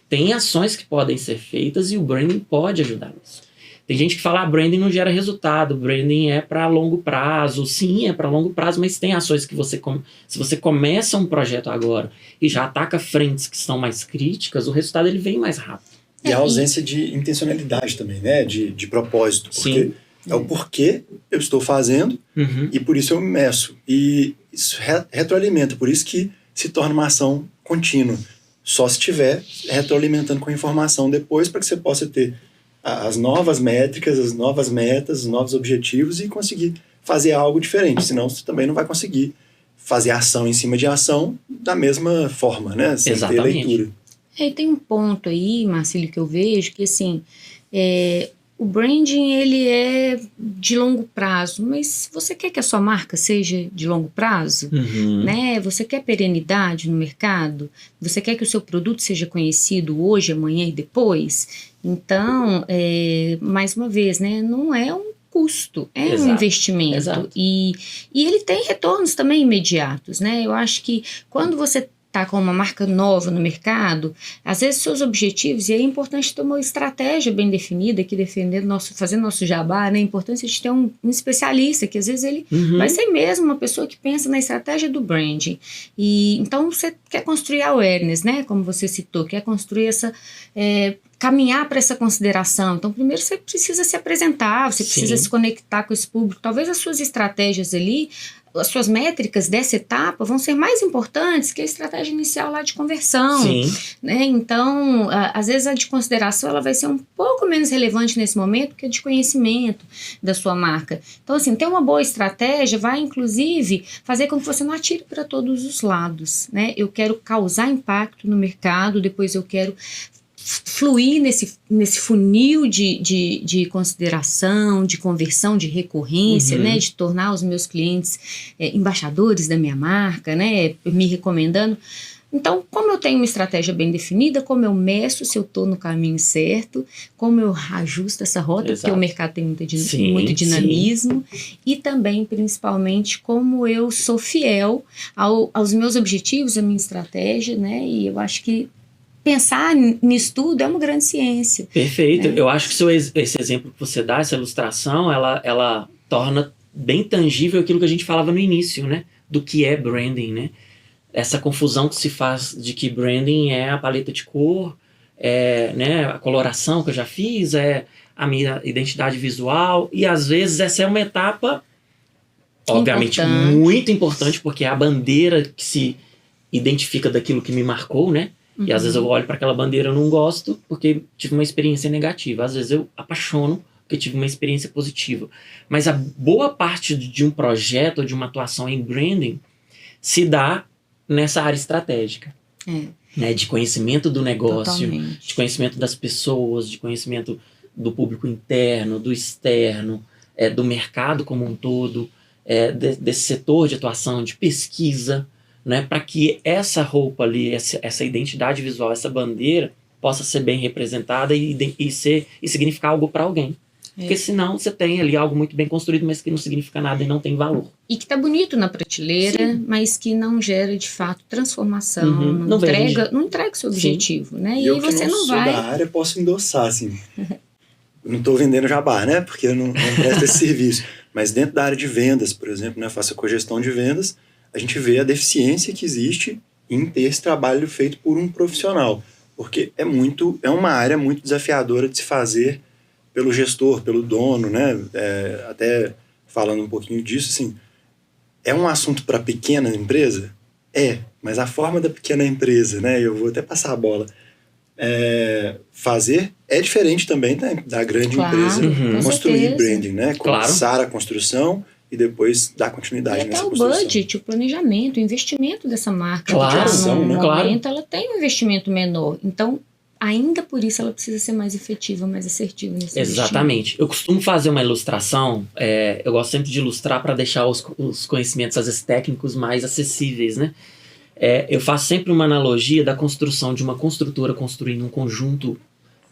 tem ações que podem ser feitas e o branding pode ajudar nisso. Tem gente que fala, branding não gera resultado, branding é para longo prazo. Sim, é para longo prazo, mas tem ações que se você começa um projeto agora e já ataca frentes que são mais críticas, o resultado ele vem mais rápido. E a ausência de intencionalidade também, né? De propósito. Porque é o porquê eu estou fazendo e por isso eu meço. E isso retroalimenta, por isso que se torna uma ação contínua. Só se estiver retroalimentando com informação depois para que você possa ter as novas métricas, as novas metas, os novos objetivos e conseguir fazer algo diferente. Senão você também não vai conseguir fazer ação em cima de ação da mesma forma, né? Sem ter leitura. E tem um ponto aí, Marcílio, que eu vejo que assim... O branding, ele é de longo prazo, mas você quer que a sua marca seja de longo prazo? Né? Você quer perenidade no mercado? Você quer que o seu produto seja conhecido hoje, amanhã e depois? Então, mais uma vez, né? Não é um custo, é um investimento. E ele tem retornos também imediatos, né? Eu acho que quando você está com uma marca nova no mercado, às vezes seus objetivos, e é importante ter uma estratégia bem definida, aqui fazendo nosso jabá, né? É importante a gente ter um especialista, que às vezes ele vai ser mesmo uma pessoa que pensa na estratégia do branding. E então você quer construir awareness, né? Como você citou, quer construir caminhar para essa consideração. Então, primeiro você precisa se apresentar, você precisa se conectar com esse público. Talvez as suas estratégias ali, as suas métricas dessa etapa vão ser mais importantes que a estratégia inicial lá de conversão. Né? Então, às vezes a de consideração ela vai ser um pouco menos relevante nesse momento que a de conhecimento da sua marca. Então, assim, ter uma boa estratégia vai, inclusive, fazer com que você não atire para todos os lados. Né? Eu quero causar impacto no mercado, depois eu quero fluir nesse funil de consideração, de conversão, de recorrência, né, de tornar os meus clientes embaixadores da minha marca, né, me recomendando. Então, como eu tenho uma estratégia bem definida, como eu meço se eu estou no caminho certo, como eu ajusto essa rota, porque o mercado tem muito dinamismo, e também, principalmente, como eu sou fiel aos meus objetivos, à minha estratégia, né? E eu acho que pensar nisso tudo é uma grande ciência. Perfeito. Eu acho que esse exemplo que você dá, essa ilustração, ela torna bem tangível aquilo que a gente falava no início, né? Do que é branding, né? Essa confusão que se faz de que branding é a paleta de cor, né, a coloração que eu já fiz, é a minha identidade visual, e às vezes essa é uma etapa, obviamente, muito importante, porque é a bandeira que se identifica daquilo que me marcou, né? E às vezes eu olho para aquela bandeira e não gosto porque tive uma experiência negativa. Às vezes eu apaixono porque tive uma experiência positiva. Mas a boa parte de um projeto ou de uma atuação em branding se dá nessa área estratégica, né, de conhecimento do negócio, de conhecimento das pessoas, de conhecimento do público interno, do externo, do mercado como um todo, desse setor de atuação, de pesquisa, né, para que essa roupa ali, essa identidade visual, essa bandeira possa ser bem representada e significar algo para alguém. Porque senão você tem ali algo muito bem construído, mas que não significa nada e não tem valor. E que tá bonito na prateleira, mas que não gera de fato transformação, não entrega o seu objetivo, né? E aí você não vai... Eu da área posso endossar, assim. Não estou vendendo jabá, né? Porque eu não presto esse serviço. Mas dentro da área de vendas, por exemplo, né? Faço a cogestão de vendas, a gente vê a deficiência que existe em ter esse trabalho feito por um profissional. Porque é uma área muito desafiadora de se fazer pelo gestor, pelo dono, né? Até falando um pouquinho disso, assim, é um assunto para pequena empresa? Mas a forma da pequena empresa, né? Eu vou até passar a bola. Fazer é diferente também da grande empresa construir branding, né? Começar a construção e depois dar continuidade nessa construção. E até o budget, o planejamento, o investimento dessa marca. No momento ela tem um investimento menor. Então, ainda por isso ela precisa ser mais efetiva, mais assertiva nesse Exatamente. Eu costumo fazer uma ilustração, eu gosto sempre de ilustrar para deixar os conhecimentos, às vezes técnicos, mais acessíveis, né? Eu faço sempre uma analogia da construção de uma construtora construindo um conjunto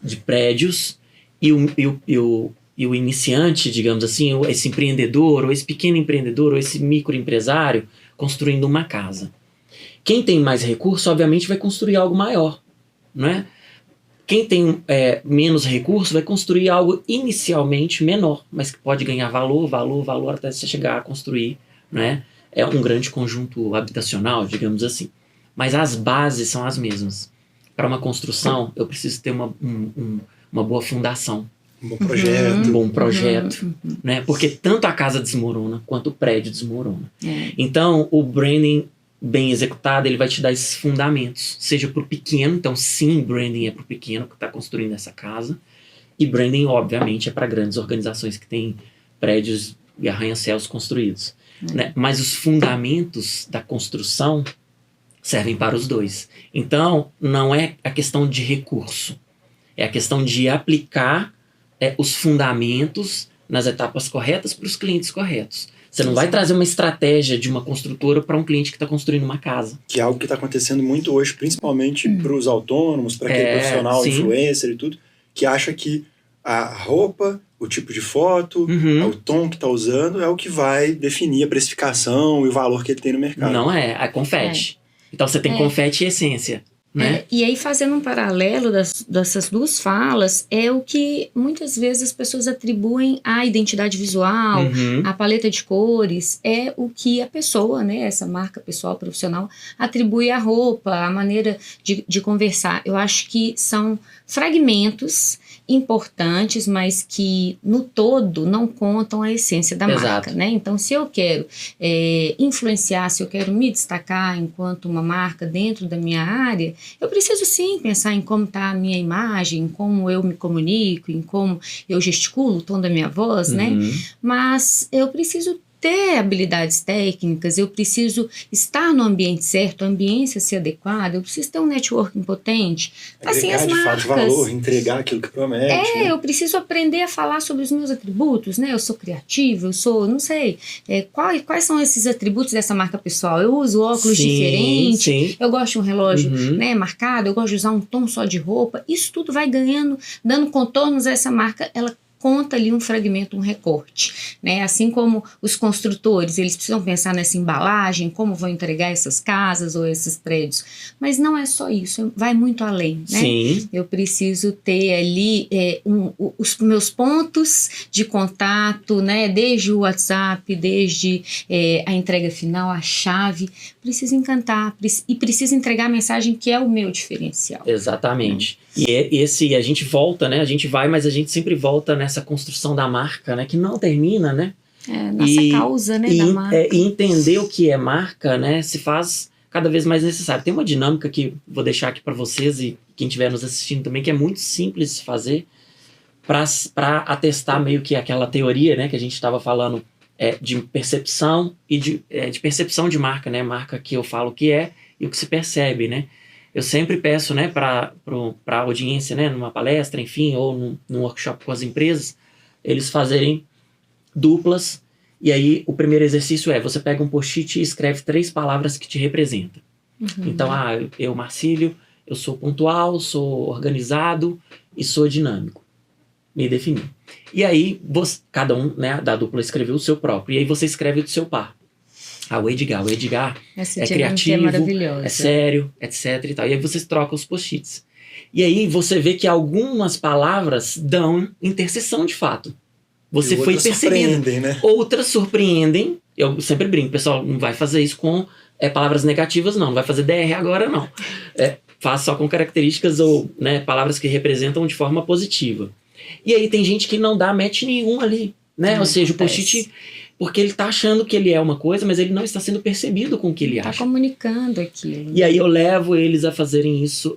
de prédios e o iniciante, digamos assim, esse empreendedor, ou esse pequeno empreendedor, ou esse microempresário construindo uma casa. Quem tem mais recurso, obviamente, vai construir algo maior, não é? Quem tem menos recurso vai construir algo inicialmente menor, mas que pode ganhar valor até você chegar a construir, né? Um grande conjunto habitacional, digamos assim. Mas as bases são as mesmas. Para uma construção, eu preciso ter uma boa fundação. Um bom projeto. Um bom projeto. Né? Porque tanto a casa desmorona, quanto o prédio desmorona. Então, o branding bem executado, ele vai te dar esses fundamentos. Seja para o pequeno, então sim, branding é para o pequeno que está construindo essa casa. E branding, obviamente, é para grandes organizações que têm prédios e arranha-céus construídos. Né? Mas os fundamentos da construção servem para os dois. Então, não é a questão de recurso. É a questão de aplicar os fundamentos nas etapas corretas para os clientes corretos. Você não vai trazer uma estratégia de uma construtora para um cliente que está construindo uma casa. Que é algo que está acontecendo muito hoje, principalmente para os autônomos, para aquele profissional, influencer e tudo, que acha que a roupa, o tipo de foto, o tom que está usando é o que vai definir a precificação e o valor que ele tem no mercado. Não é confete. Então você tem confete e essência. Né? E aí, fazendo um paralelo dessas duas falas, é o que muitas vezes as pessoas atribuem à identidade visual, à paleta de cores, é o que a pessoa, né, essa marca pessoal, profissional, atribui à roupa, à maneira de conversar. Eu acho que são fragmentos importantes, mas que no todo não contam a essência da marca, né? Então, se eu quero influenciar, se eu quero me destacar enquanto uma marca dentro da minha área, eu preciso sim pensar em como está a minha imagem, em como eu me comunico, em como eu gesticulo, o tom da minha voz, né? Mas eu preciso ter habilidades técnicas, eu preciso estar no ambiente certo, a ambiência ser adequada, eu preciso ter um networking potente. Assim, as de marcas... fato valor, entregar aquilo que promete. Né? Eu preciso aprender a falar sobre os meus atributos, né? Eu sou criativa, eu sou, não sei, quais são esses atributos dessa marca pessoal? Eu uso óculos diferentes, eu gosto de um relógio né, marcado, eu gosto de usar um tom só de roupa. Isso tudo vai ganhando, dando contornos a essa marca, ela conta ali um fragmento, um recorte, né? Assim como os construtores, eles precisam pensar nessa embalagem, como vão entregar essas casas ou esses prédios, mas não é só isso, vai muito além, né? Sim. Eu preciso ter ali os meus pontos de contato, né? Desde o WhatsApp, desde a entrega final, a chave, preciso encantar e preciso entregar a mensagem que é o meu diferencial. Exatamente. E a gente volta, né? A gente vai, mas a gente sempre volta nessa construção da marca, né? Que não termina, né? Nossa causa, né? Da marca. E entender o que é marca, né? Se faz cada vez mais necessário. Tem uma dinâmica que vou deixar aqui para vocês e quem estiver nos assistindo também, que é muito simples de fazer para atestar meio que aquela teoria, né? Que a gente estava falando de percepção e de percepção de marca, né? Marca que eu falo que é e o que se percebe, né? Eu sempre peço, né, para a audiência, né, numa palestra, enfim, ou num workshop com as empresas, eles fazerem duplas. E aí, o primeiro exercício você pega um post-it e escreve 3 palavras que te representam. Então, eu, Marcílio, eu sou pontual, sou organizado e sou dinâmico. Me defini. E aí, cada um, né, da dupla escreveu o seu próprio. E aí, você escreve o do seu par. O Edgar é criativo, é sério, etc. E tal. E aí vocês trocam os post-its. E aí você vê que algumas palavras dão interseção de fato. Você foi percebendo. Né? Outras surpreendem. Eu sempre brinco, pessoal, não vai fazer isso com palavras negativas, não vai fazer DR agora, não. Faz só com características ou, né, palavras que representam de forma positiva. E aí tem gente que não dá match nenhum ali, né? Ou seja, acontece. O post-it... Porque ele está achando que ele é uma coisa, mas ele não está sendo percebido com o que ele acha. Está comunicando aquilo. E aí eu levo eles a fazerem isso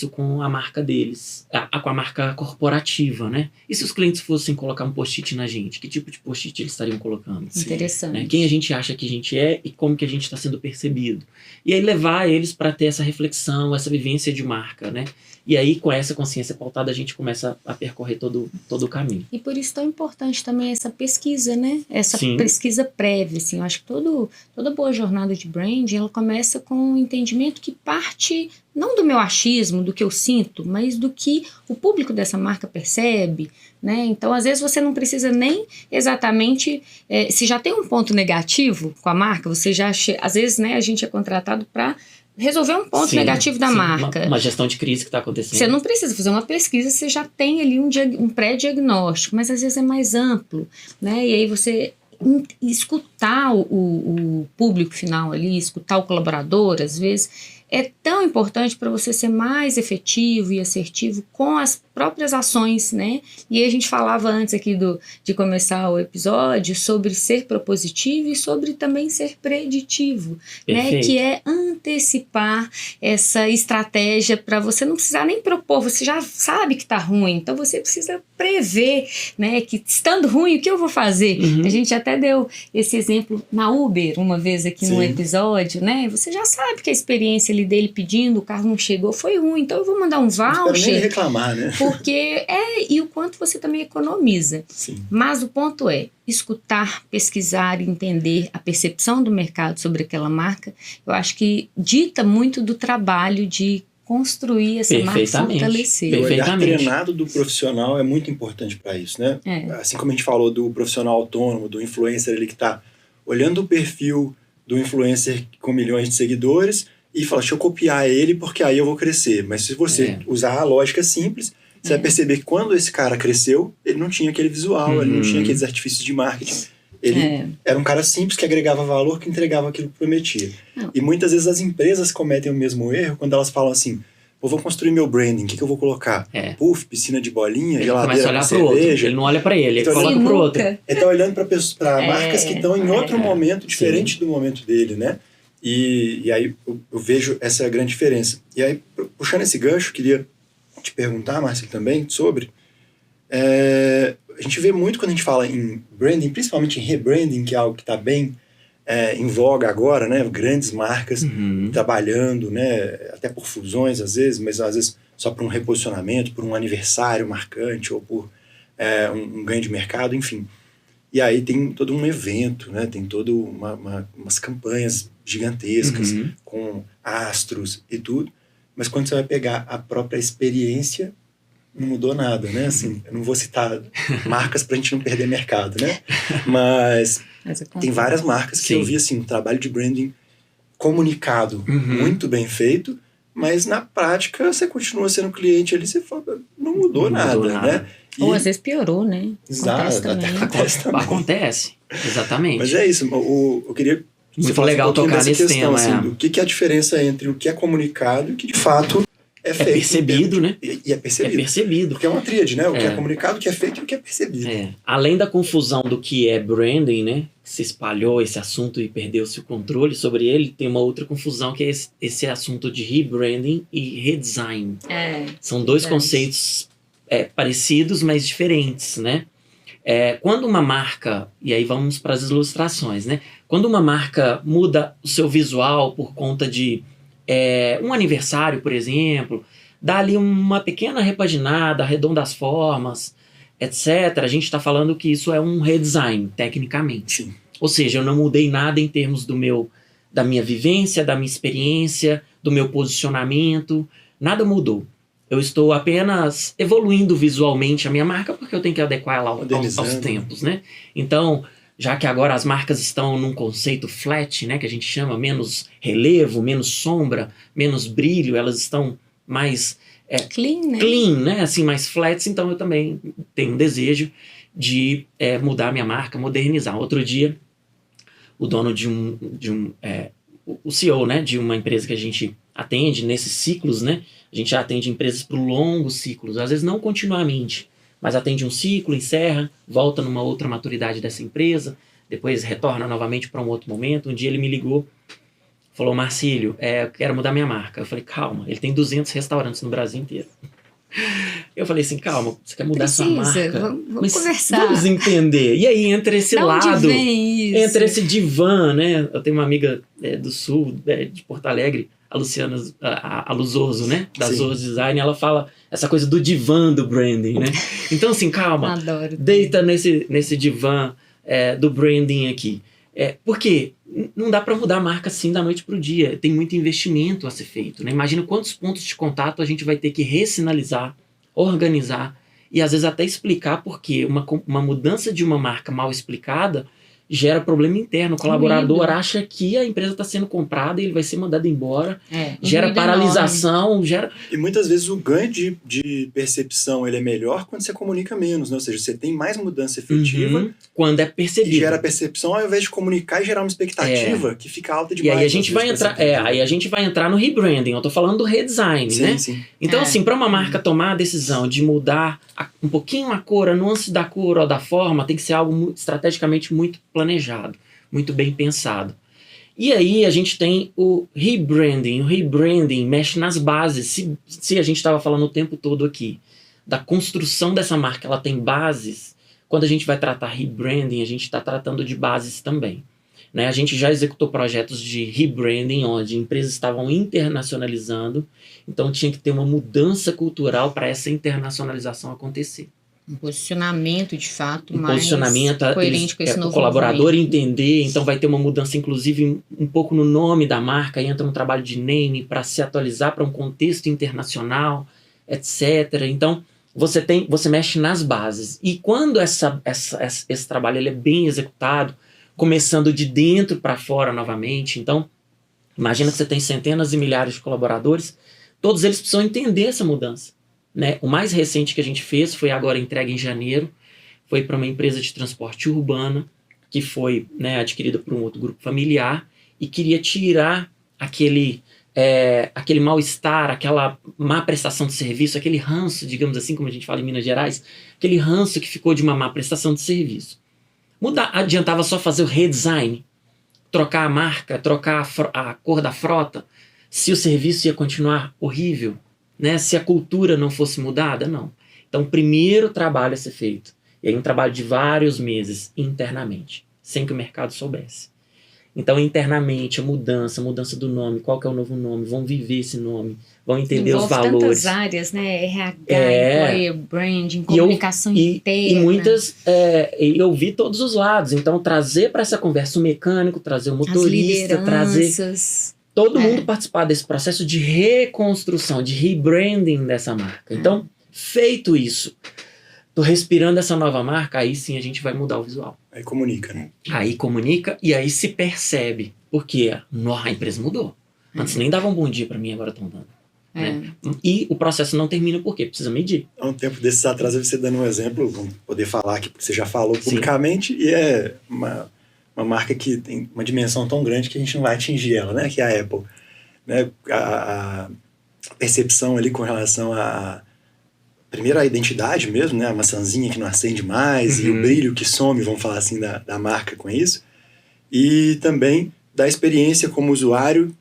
com a marca deles, com a marca corporativa, né? E se os clientes fossem colocar um post-it na gente? Que tipo de post-it eles estariam colocando? Interessante. Né? Quem a gente acha que a gente é e como que a gente está sendo percebido. E aí levar eles para ter essa reflexão, essa vivência de marca, né? E aí, com essa consciência pautada, a gente começa a percorrer todo o caminho. E por isso tão importante também essa pesquisa, né? Essa Sim. pesquisa prévia, assim. Eu acho que toda boa jornada de branding, ela começa com um entendimento que parte, não do meu achismo, do que eu sinto, mas do que o público dessa marca percebe, né? Então, às vezes, você não precisa nem exatamente... se já tem um ponto negativo com a marca, você já... Às vezes, né, a gente é contratado para... resolver um ponto negativo da marca. Uma gestão de crise que está acontecendo. Você não precisa fazer uma pesquisa, você já tem ali um pré-diagnóstico, mas às vezes é mais amplo, né? E aí você escutar o público final ali, escutar o colaborador, às vezes, é tão importante para você ser mais efetivo e assertivo com as próprias ações, né? E aí a gente falava antes aqui de começar o episódio sobre ser propositivo e sobre também ser preditivo, né? Que é antecipar essa estratégia para você não precisar nem propor, você já sabe que tá ruim, então você precisa prever, né? Que estando ruim, o que eu vou fazer? A gente até deu esse exemplo na Uber uma vez aqui num episódio, né? Você já sabe que a experiência ali dele pedindo, o carro não chegou, foi ruim, então eu vou mandar um voucher. Não espero nem reclamar, né? Porque e o quanto você também economiza. Sim. Mas o ponto é escutar, pesquisar, entender a percepção do mercado sobre aquela marca. Eu acho que dita muito do trabalho de construir essa marca e fortalecer. O olhar treinado do profissional é muito importante para isso, né? Assim como a gente falou do profissional autônomo, do influencer ali que está olhando o perfil do influencer com milhões de seguidores e fala, deixa eu copiar ele porque aí eu vou crescer. Mas se você usar a lógica simples, você vai perceber que quando esse cara cresceu, ele não tinha aquele visual, ele não tinha aqueles artifícios de marketing. Ele era um cara simples que agregava valor, que entregava aquilo que prometia. E muitas vezes as empresas cometem o mesmo erro quando elas falam assim, vou construir meu branding, o que eu vou colocar? Puff, piscina de bolinha, geladeira com cerveja. Ele não olha para ele coloca pro outro. Ele está olhando para marcas que estão em outro momento, diferente do momento dele, né? E aí eu vejo essa grande diferença. E aí, puxando esse gancho, queria te perguntar, Márcio, também, sobre... a gente vê muito quando a gente fala em branding, principalmente em rebranding, que é algo que está bem em voga agora, né? Grandes marcas trabalhando, né? Até por fusões às vezes, mas às vezes só por um reposicionamento, por um aniversário marcante ou por um ganho de mercado, enfim. E aí tem todo um evento, né? Tem todo umas campanhas gigantescas com astros e tudo, mas quando você vai pegar a própria experiência, não mudou nada, né? Assim, eu não vou citar marcas pra gente não perder mercado, né? Mas tem várias marcas que eu vi assim, um trabalho de branding comunicado muito bem feito, mas na prática você continua sendo cliente ali, você fala, não mudou nada, né? Ou às vezes piorou, né? Exato, acontece também. Acontece, exatamente. Mas é isso, eu queria... Muito legal tocar nesse tema. Assim, o que é a diferença entre o que é comunicado e o que de fato é feito. É percebido, né? E é percebido. É percebido. Porque é uma tríade, né? O que é comunicado, o que é feito e o que é percebido. Além da confusão do que é branding, né? Que se espalhou esse assunto e perdeu-se o controle sobre ele, tem uma outra confusão que é esse assunto de rebranding e redesign. São dois conceitos parecidos, mas diferentes, né? Quando uma marca, e aí vamos para as ilustrações, né? Quando uma marca muda o seu visual por conta de um aniversário, por exemplo, dá ali uma pequena repaginada, arredonda as formas, etc. A gente está falando que isso é um redesign, tecnicamente. Sim. Ou seja, eu não mudei nada em termos da minha vivência, da minha experiência, do meu posicionamento, nada mudou. Eu estou apenas evoluindo visualmente a minha marca porque eu tenho que adequar ela aos tempos, né? Então, já que agora as marcas estão num conceito flat, né, que a gente chama menos relevo, menos sombra, menos brilho, elas estão mais clean, né? Assim, mais flats, então eu também tenho um desejo de mudar a minha marca, modernizar. Outro dia, o dono o CEO, né, de uma empresa que a gente atende nesses ciclos, né? A gente atende empresas por longos ciclos, às vezes não continuamente, mas atende um ciclo, encerra, volta numa outra maturidade dessa empresa, depois retorna novamente para um outro momento. Um dia ele me ligou, falou, Marcílio, eu quero mudar minha marca. Eu falei, calma, ele tem 200 restaurantes no Brasil inteiro. Eu falei assim, calma, você quer mudar sua marca? Vamos conversar. Vamos entender. E aí entra esse lado, entra esse divã, né? Eu tenho uma amiga do Sul, de Porto Alegre, a Luciana a Luzoso, né? Da Zoso Design, ela fala essa coisa do divã do branding, né? Então assim, calma, adoro. Deita nesse divã do branding aqui. Porque não dá para mudar a marca assim da noite pro dia. Tem muito investimento a ser feito, né? Imagina quantos pontos de contato a gente vai ter que ressinalizar, organizar e às vezes até explicar porque uma mudança de uma marca mal explicada gera problema interno. O colaborador acha que a empresa está sendo comprada e ele vai ser mandado embora. Gera paralisação. E muitas vezes o ganho de percepção ele é melhor quando você comunica menos, né? Ou seja, você tem mais mudança efetiva. Quando é percebido. E gera percepção ao invés de comunicar e gerar uma expectativa que fica alta demais. E aí a gente vai entrar, aí a gente vai entrar no rebranding. Eu tô falando do redesign, né? Sim. Então, assim, para uma marca tomar a decisão de mudar um pouquinho a cor, a nuance da cor ou da forma, tem que ser algo estrategicamente muito planejado, muito bem pensado. E aí a gente tem o rebranding. O rebranding mexe nas bases. Se a gente estava falando o tempo todo aqui da construção dessa marca, ela tem bases. Quando a gente vai tratar rebranding, a gente está tratando de bases também. Né? A gente já executou projetos de rebranding, onde empresas estavam internacionalizando, então tinha que ter uma mudança cultural para essa internacionalização acontecer. Um posicionamento, de fato, mais coerente com esse novo o colaborador movimento. Entender, então vai ter uma mudança, inclusive, um pouco no nome da marca, entra um trabalho de name para se atualizar para um contexto internacional, etc. Então, você mexe nas bases. E quando esse trabalho ele é bem executado, começando de dentro para fora novamente, então, imagina que você tem centenas e milhares de colaboradores, todos eles precisam entender essa mudança. Né? O mais recente que a gente fez foi agora entregue em janeiro, foi para uma empresa de transporte urbano, que foi, né, adquirida por um outro grupo familiar, e queria tirar aquele mal-estar, aquela má prestação de serviço, aquele ranço, digamos assim, como a gente fala em Minas Gerais, aquele ranço que ficou de uma má prestação de serviço. Adiantava só fazer o redesign, trocar a marca, trocar a cor da frota, se o serviço ia continuar horrível, né? Se a cultura não fosse mudada, não. Então, o primeiro trabalho a ser feito. E aí um trabalho de vários meses internamente, sem que o mercado soubesse. Então, internamente, a mudança do nome, qual que é o novo nome, vão viver esse nome, vão entender os valores. Tantas áreas, né? RH, employer branding, comunicação interna. E muitas, eu vi todos os lados. Então, trazer para essa conversa o mecânico, trazer o motorista, trazer todo mundo participar desse processo de reconstrução, de rebranding dessa marca. Então, feito isso, tô respirando essa nova marca, aí sim a gente vai mudar o visual. Aí comunica, né? Aí comunica e aí se percebe. Porque a empresa mudou. Antes nem davam um bom dia para mim, agora estão dando. Né? E o processo não termina porque precisa medir. Há um tempo desses atrás, você dando um exemplo, vamos poder falar aqui, porque você já falou publicamente, e é uma marca que tem uma dimensão tão grande que a gente não vai atingir ela, né? Que é a Apple. Né? A percepção ali com relação a primeiro a identidade mesmo, né? A maçãzinha que não acende mais, e o brilho que some, vamos falar assim, da marca com isso. E também da experiência como usuário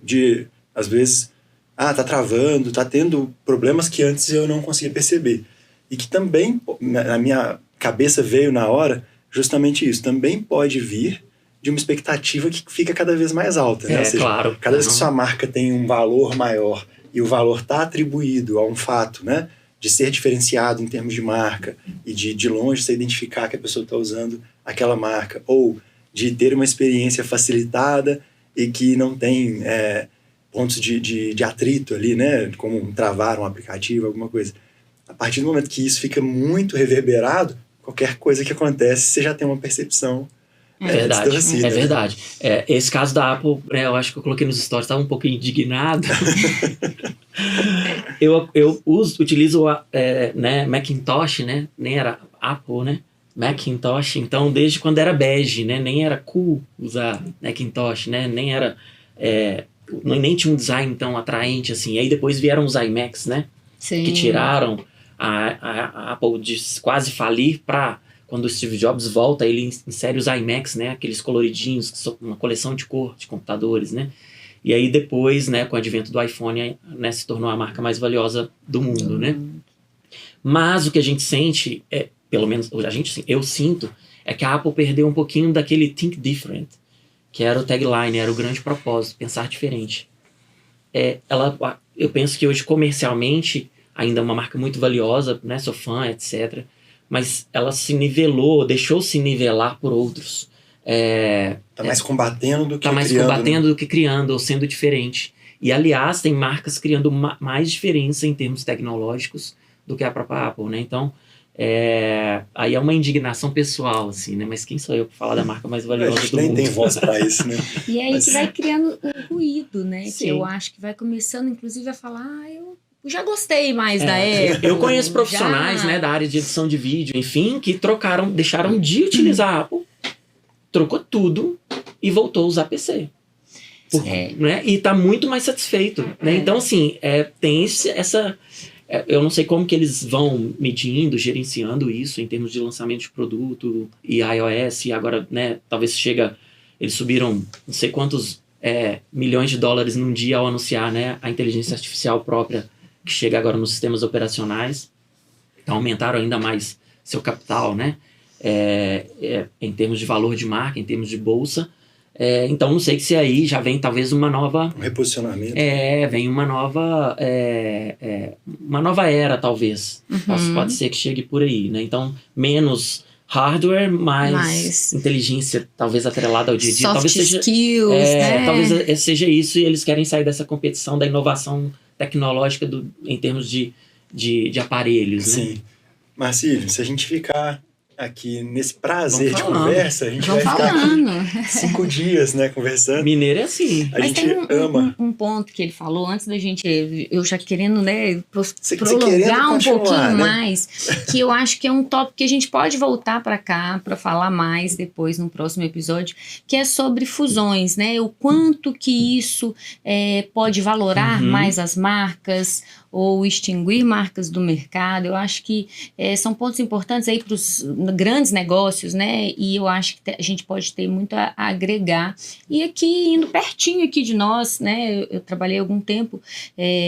de, às vezes, tá travando, tá tendo problemas que antes eu não conseguia perceber. E que também, na minha cabeça veio na hora, justamente isso. Também pode vir de uma expectativa que fica cada vez mais alta. Né? Ou seja, claro. Cada vez que sua marca tem um valor maior e o valor está atribuído a um fato, né? De ser diferenciado em termos de marca e de longe você identificar que a pessoa está usando aquela marca, ou de ter uma experiência facilitada e que não tem pontos de atrito ali, né? Como travar um aplicativo, alguma coisa. A partir do momento que isso fica muito reverberado, qualquer coisa que acontece, você já tem uma percepção distorcida. É verdade. Esse caso da Apple, eu acho que eu coloquei nos stories, estava um pouco indignado. eu utilizo Macintosh, né? Nem era Apple, né? Macintosh, então desde quando era bege, né? Nem era cool usar Macintosh, né? Nem era... nem tinha um design tão atraente assim. Aí depois vieram os iMacs, né? Sim. Que tiraram a Apple de quase falir para... Quando o Steve Jobs volta, ele insere os iMacs, né? Aqueles coloridinhos, que são uma coleção de cor de computadores, né? E aí depois, né, com o advento do iPhone, né, se tornou a marca mais valiosa do mundo, né? Mas o que a gente sente, pelo menos eu sinto, é que a Apple perdeu um pouquinho daquele Think Different, que era o tagline, era o grande propósito, pensar diferente. Eu penso que hoje, comercialmente, ainda é uma marca muito valiosa, né? Sou fã, etc., mas ela se nivelou, deixou se nivelar por outros. Tá mais combatendo do que criando. Tá mais combatendo do que criando, ou sendo diferente. E, aliás, tem marcas criando mais diferença em termos tecnológicos do que a própria Apple, né? Então, aí é uma indignação pessoal, assim, né? Mas quem sou eu para falar da marca mais valiosa do mundo? A gente nem tem voz para isso, né? E aí que vai criando o ruído, né? Sim. Que eu acho que vai começando, inclusive, a falar, eu já gostei mais da Apple. Eu conheço profissionais, né, da área de edição de vídeo, enfim, que deixaram de utilizar a Apple, trocou tudo e voltou a usar PC. Né? E está muito mais satisfeito. Né? Então, assim, tem essa... eu não sei como que eles vão medindo, gerenciando isso em termos de lançamento de produto e iOS, e agora, né, talvez eles subiram não sei quantos milhões de dólares num dia ao anunciar, né, a inteligência artificial própria que chega agora nos sistemas operacionais. Então aumentaram ainda mais seu capital, né? Em termos de valor de marca, em termos de bolsa. Então não sei se aí já vem talvez uma nova... Um reposicionamento. Vem uma nova era, talvez. Pode ser que chegue por aí, né? Então menos hardware, mais inteligência, talvez atrelada ao dia a dia. Soft skills, né? Talvez seja isso, e eles querem sair dessa competição da inovação tecnológica em termos de aparelhos, né? Sim. Marcílio, se a gente ficar aqui nesse prazer de conversa, a gente vai ficar aqui 5 dias, né, conversando. Mineiro é assim. Mas tem um ponto que ele falou, antes da gente, eu já querendo, né, prolongar um pouquinho mais, que eu acho que é um tópico que a gente pode voltar para cá para falar mais depois no próximo episódio, que é sobre fusões, né, o quanto que isso pode valorar mais as marcas, ou extinguir marcas do mercado. Eu acho que são pontos importantes aí para os grandes negócios, né? E eu acho que a gente pode ter muito a agregar. E aqui, indo pertinho aqui de nós, né? Eu trabalhei algum tempo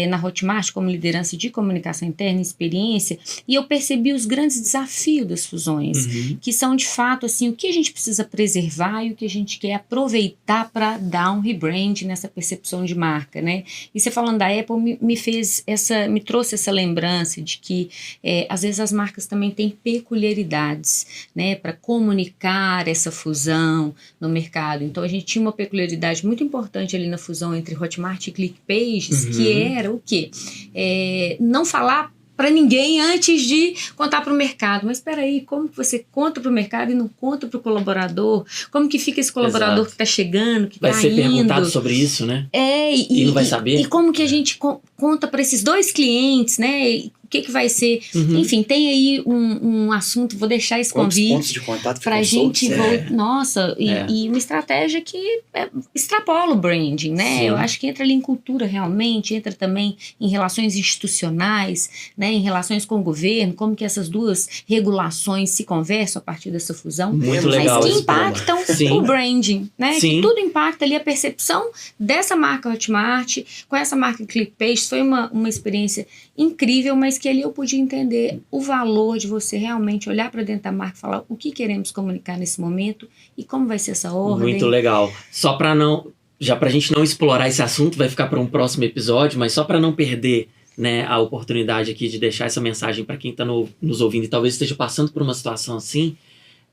na Hotmart como liderança de comunicação interna e experiência, e eu percebi os grandes desafios das fusões, que são de fato assim, o que a gente precisa preservar e o que a gente quer aproveitar para dar um rebrand nessa percepção de marca, né? E você falando da Apple me trouxe essa lembrança de que às vezes as marcas também têm peculiaridades, né, para comunicar essa fusão no mercado. Então a gente tinha uma peculiaridade muito importante ali na fusão entre Hotmart e ClickPages, que era o quê? Não falar para ninguém antes de contar para o mercado. Mas espera aí, como que você conta para o mercado e não conta para o colaborador? Como que fica esse colaborador que está chegando, que está indo? Vai ser perguntado sobre isso, né? E não vai saber. E como que a gente conta para esses dois clientes, né? O que vai ser? Enfim, tem aí um assunto, vou deixar esse convite. Pontos de contato para a gente nossa, e uma estratégia que extrapola o branding, né? Sim. Eu acho que entra ali em cultura realmente, entra também em relações institucionais, né? Em relações com o governo, como que essas duas regulações se conversam a partir dessa fusão. Muito legal. Mas que impactam o branding, né? Sim. Que tudo impacta ali a percepção dessa marca Hotmart com essa marca ClickPages. Foi uma experiência incrível, mas que ali eu pude entender o valor de você realmente olhar para dentro da marca e falar o que queremos comunicar nesse momento e como vai ser essa ordem. Muito legal. Só para pra gente não explorar esse assunto, vai ficar para um próximo episódio, mas só para não perder, né, a oportunidade aqui de deixar essa mensagem para quem está nos ouvindo e talvez esteja passando por uma situação assim,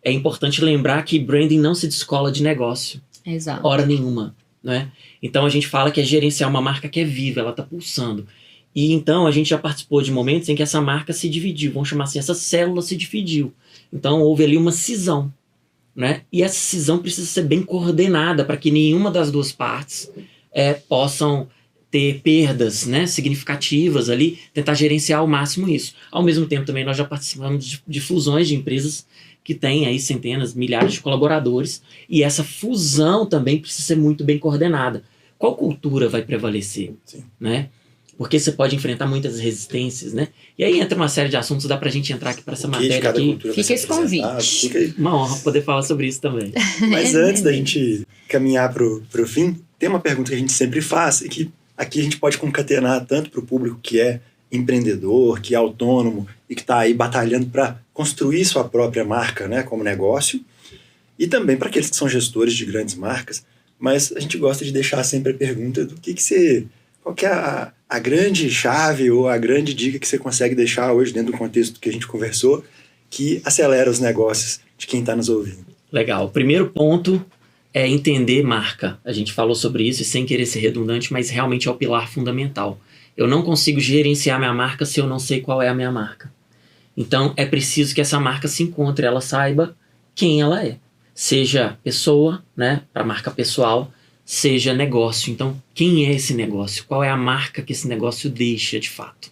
é importante lembrar que branding não se descola de negócio. Exato. Hora nenhuma, né? Então a gente fala que é gerenciar uma marca que é viva, ela está pulsando. E então a gente já participou de momentos em que essa marca se dividiu, vamos chamar assim, essa célula se dividiu. Então houve ali uma cisão, né? E essa cisão precisa ser bem coordenada para que nenhuma das duas partes possam ter perdas, né, significativas ali, tentar gerenciar ao máximo isso. Ao mesmo tempo também nós já participamos de fusões de empresas que têm aí centenas, milhares de colaboradores, e essa fusão também precisa ser muito bem coordenada. Qual cultura vai prevalecer? Sim. Né? Porque você pode enfrentar muitas resistências, né? E aí entra uma série de assuntos, dá pra gente entrar aqui para essa matéria aqui. Fica esse convite. Uma honra poder falar sobre isso também. Mas antes da gente caminhar pro fim, tem uma pergunta que a gente sempre faz e que aqui a gente pode concatenar tanto para o público que é empreendedor, que é autônomo e que está aí batalhando para construir sua própria marca, né, como negócio, e também para aqueles que são gestores de grandes marcas. Mas a gente gosta de deixar sempre a pergunta do que você... Qual que é a grande chave ou a grande dica que você consegue deixar hoje dentro do contexto que a gente conversou que acelera os negócios de quem está nos ouvindo? Legal. O primeiro ponto é entender marca. A gente falou sobre isso e sem querer ser redundante, mas realmente é o pilar fundamental. Eu não consigo gerenciar minha marca se eu não sei qual é a minha marca. Então é preciso que essa marca se encontre, ela saiba quem ela é. Seja pessoa, né, para marca pessoal, seja negócio. Então, quem é esse negócio? Qual é a marca que esse negócio deixa de fato?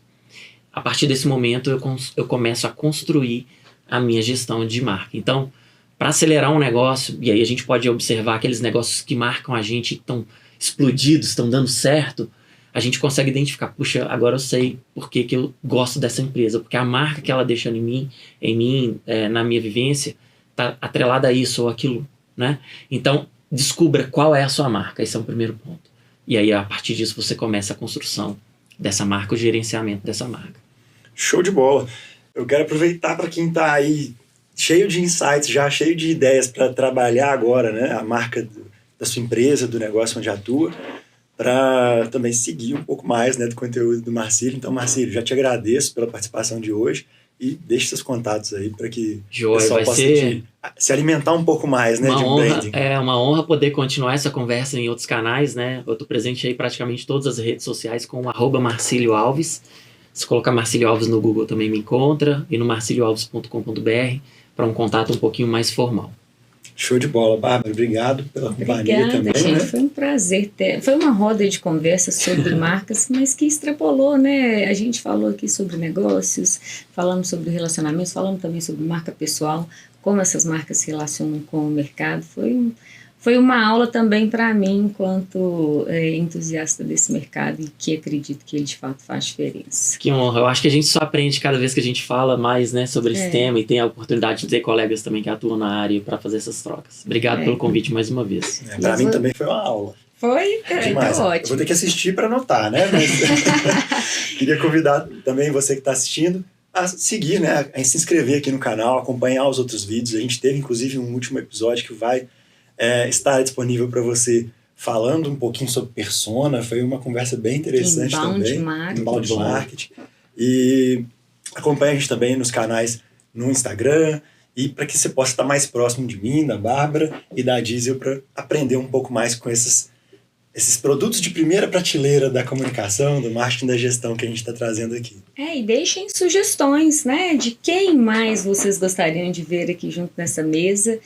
A partir desse momento, eu começo a construir a minha gestão de marca. Então, para acelerar um negócio, e aí a gente pode observar aqueles negócios que marcam a gente, estão explodidos, estão dando certo, a gente consegue identificar, puxa, agora eu sei por que eu gosto dessa empresa, porque a marca que ela deixa em mim, na minha vivência, está atrelada a isso ou aquilo, né? Então, descubra qual é a sua marca, esse é o primeiro ponto. E aí, a partir disso, você começa a construção dessa marca, o gerenciamento dessa marca. Show de bola! Eu quero aproveitar para quem está aí cheio de insights, já cheio de ideias para trabalhar agora, né, a marca da sua empresa, do negócio onde atua, para também seguir um pouco mais, né, do conteúdo do Marcílio. Então, Marcílio, já te agradeço pela participação de hoje e deixe seus contatos aí para que o pessoal possa se alimentar um pouco mais, né, de branding. É uma honra poder continuar essa conversa em outros canais, né? Eu estou presente aí praticamente todas as redes sociais com @MarcílioAlves. Se colocar Marcílio Alves no Google também me encontra, e no marcilioalves.com.br para um contato um pouquinho mais formal. Show de bola, Bárbara. Obrigado pela companhia também. Gente, né? Foi um prazer foi uma roda de conversa sobre marcas, mas que extrapolou, né? A gente falou aqui sobre negócios, falamos sobre relacionamentos, falamos também sobre marca pessoal, como essas marcas se relacionam com o mercado. Foi foi uma aula também para mim, enquanto entusiasta desse mercado, e que acredito que ele de fato faz diferença. Que honra. Eu acho que a gente só aprende cada vez que a gente fala mais, né, sobre esse tema, e tem a oportunidade de ter colegas também que atuam na área para fazer essas trocas. Obrigado pelo convite mais uma vez. Para mim também foi uma aula. Foi? Demais. Então, ótimo. Eu vou ter que assistir para anotar, né? Mas queria convidar também você que está assistindo a seguir, né? A se inscrever aqui no canal, acompanhar os outros vídeos. A gente teve, inclusive, um último episódio que vai estar disponível para você, falando um pouquinho sobre persona. Foi uma conversa bem interessante também. Inbound marketing. E acompanhe a gente também nos canais no Instagram, e para que você possa estar mais próximo de mim, da Bárbara e da Diesel, para aprender um pouco mais com esses produtos de primeira prateleira da comunicação, do marketing, da gestão que a gente está trazendo aqui. E deixem sugestões, né, de quem mais vocês gostariam de ver aqui junto nessa mesa.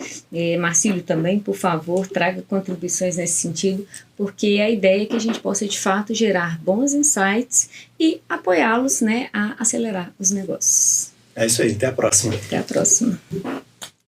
Marcílio também, por favor, traga contribuições nesse sentido, porque a ideia é que a gente possa, de fato, gerar bons insights e apoiá-los, né, a acelerar os negócios. É isso aí, até a próxima. Até a próxima.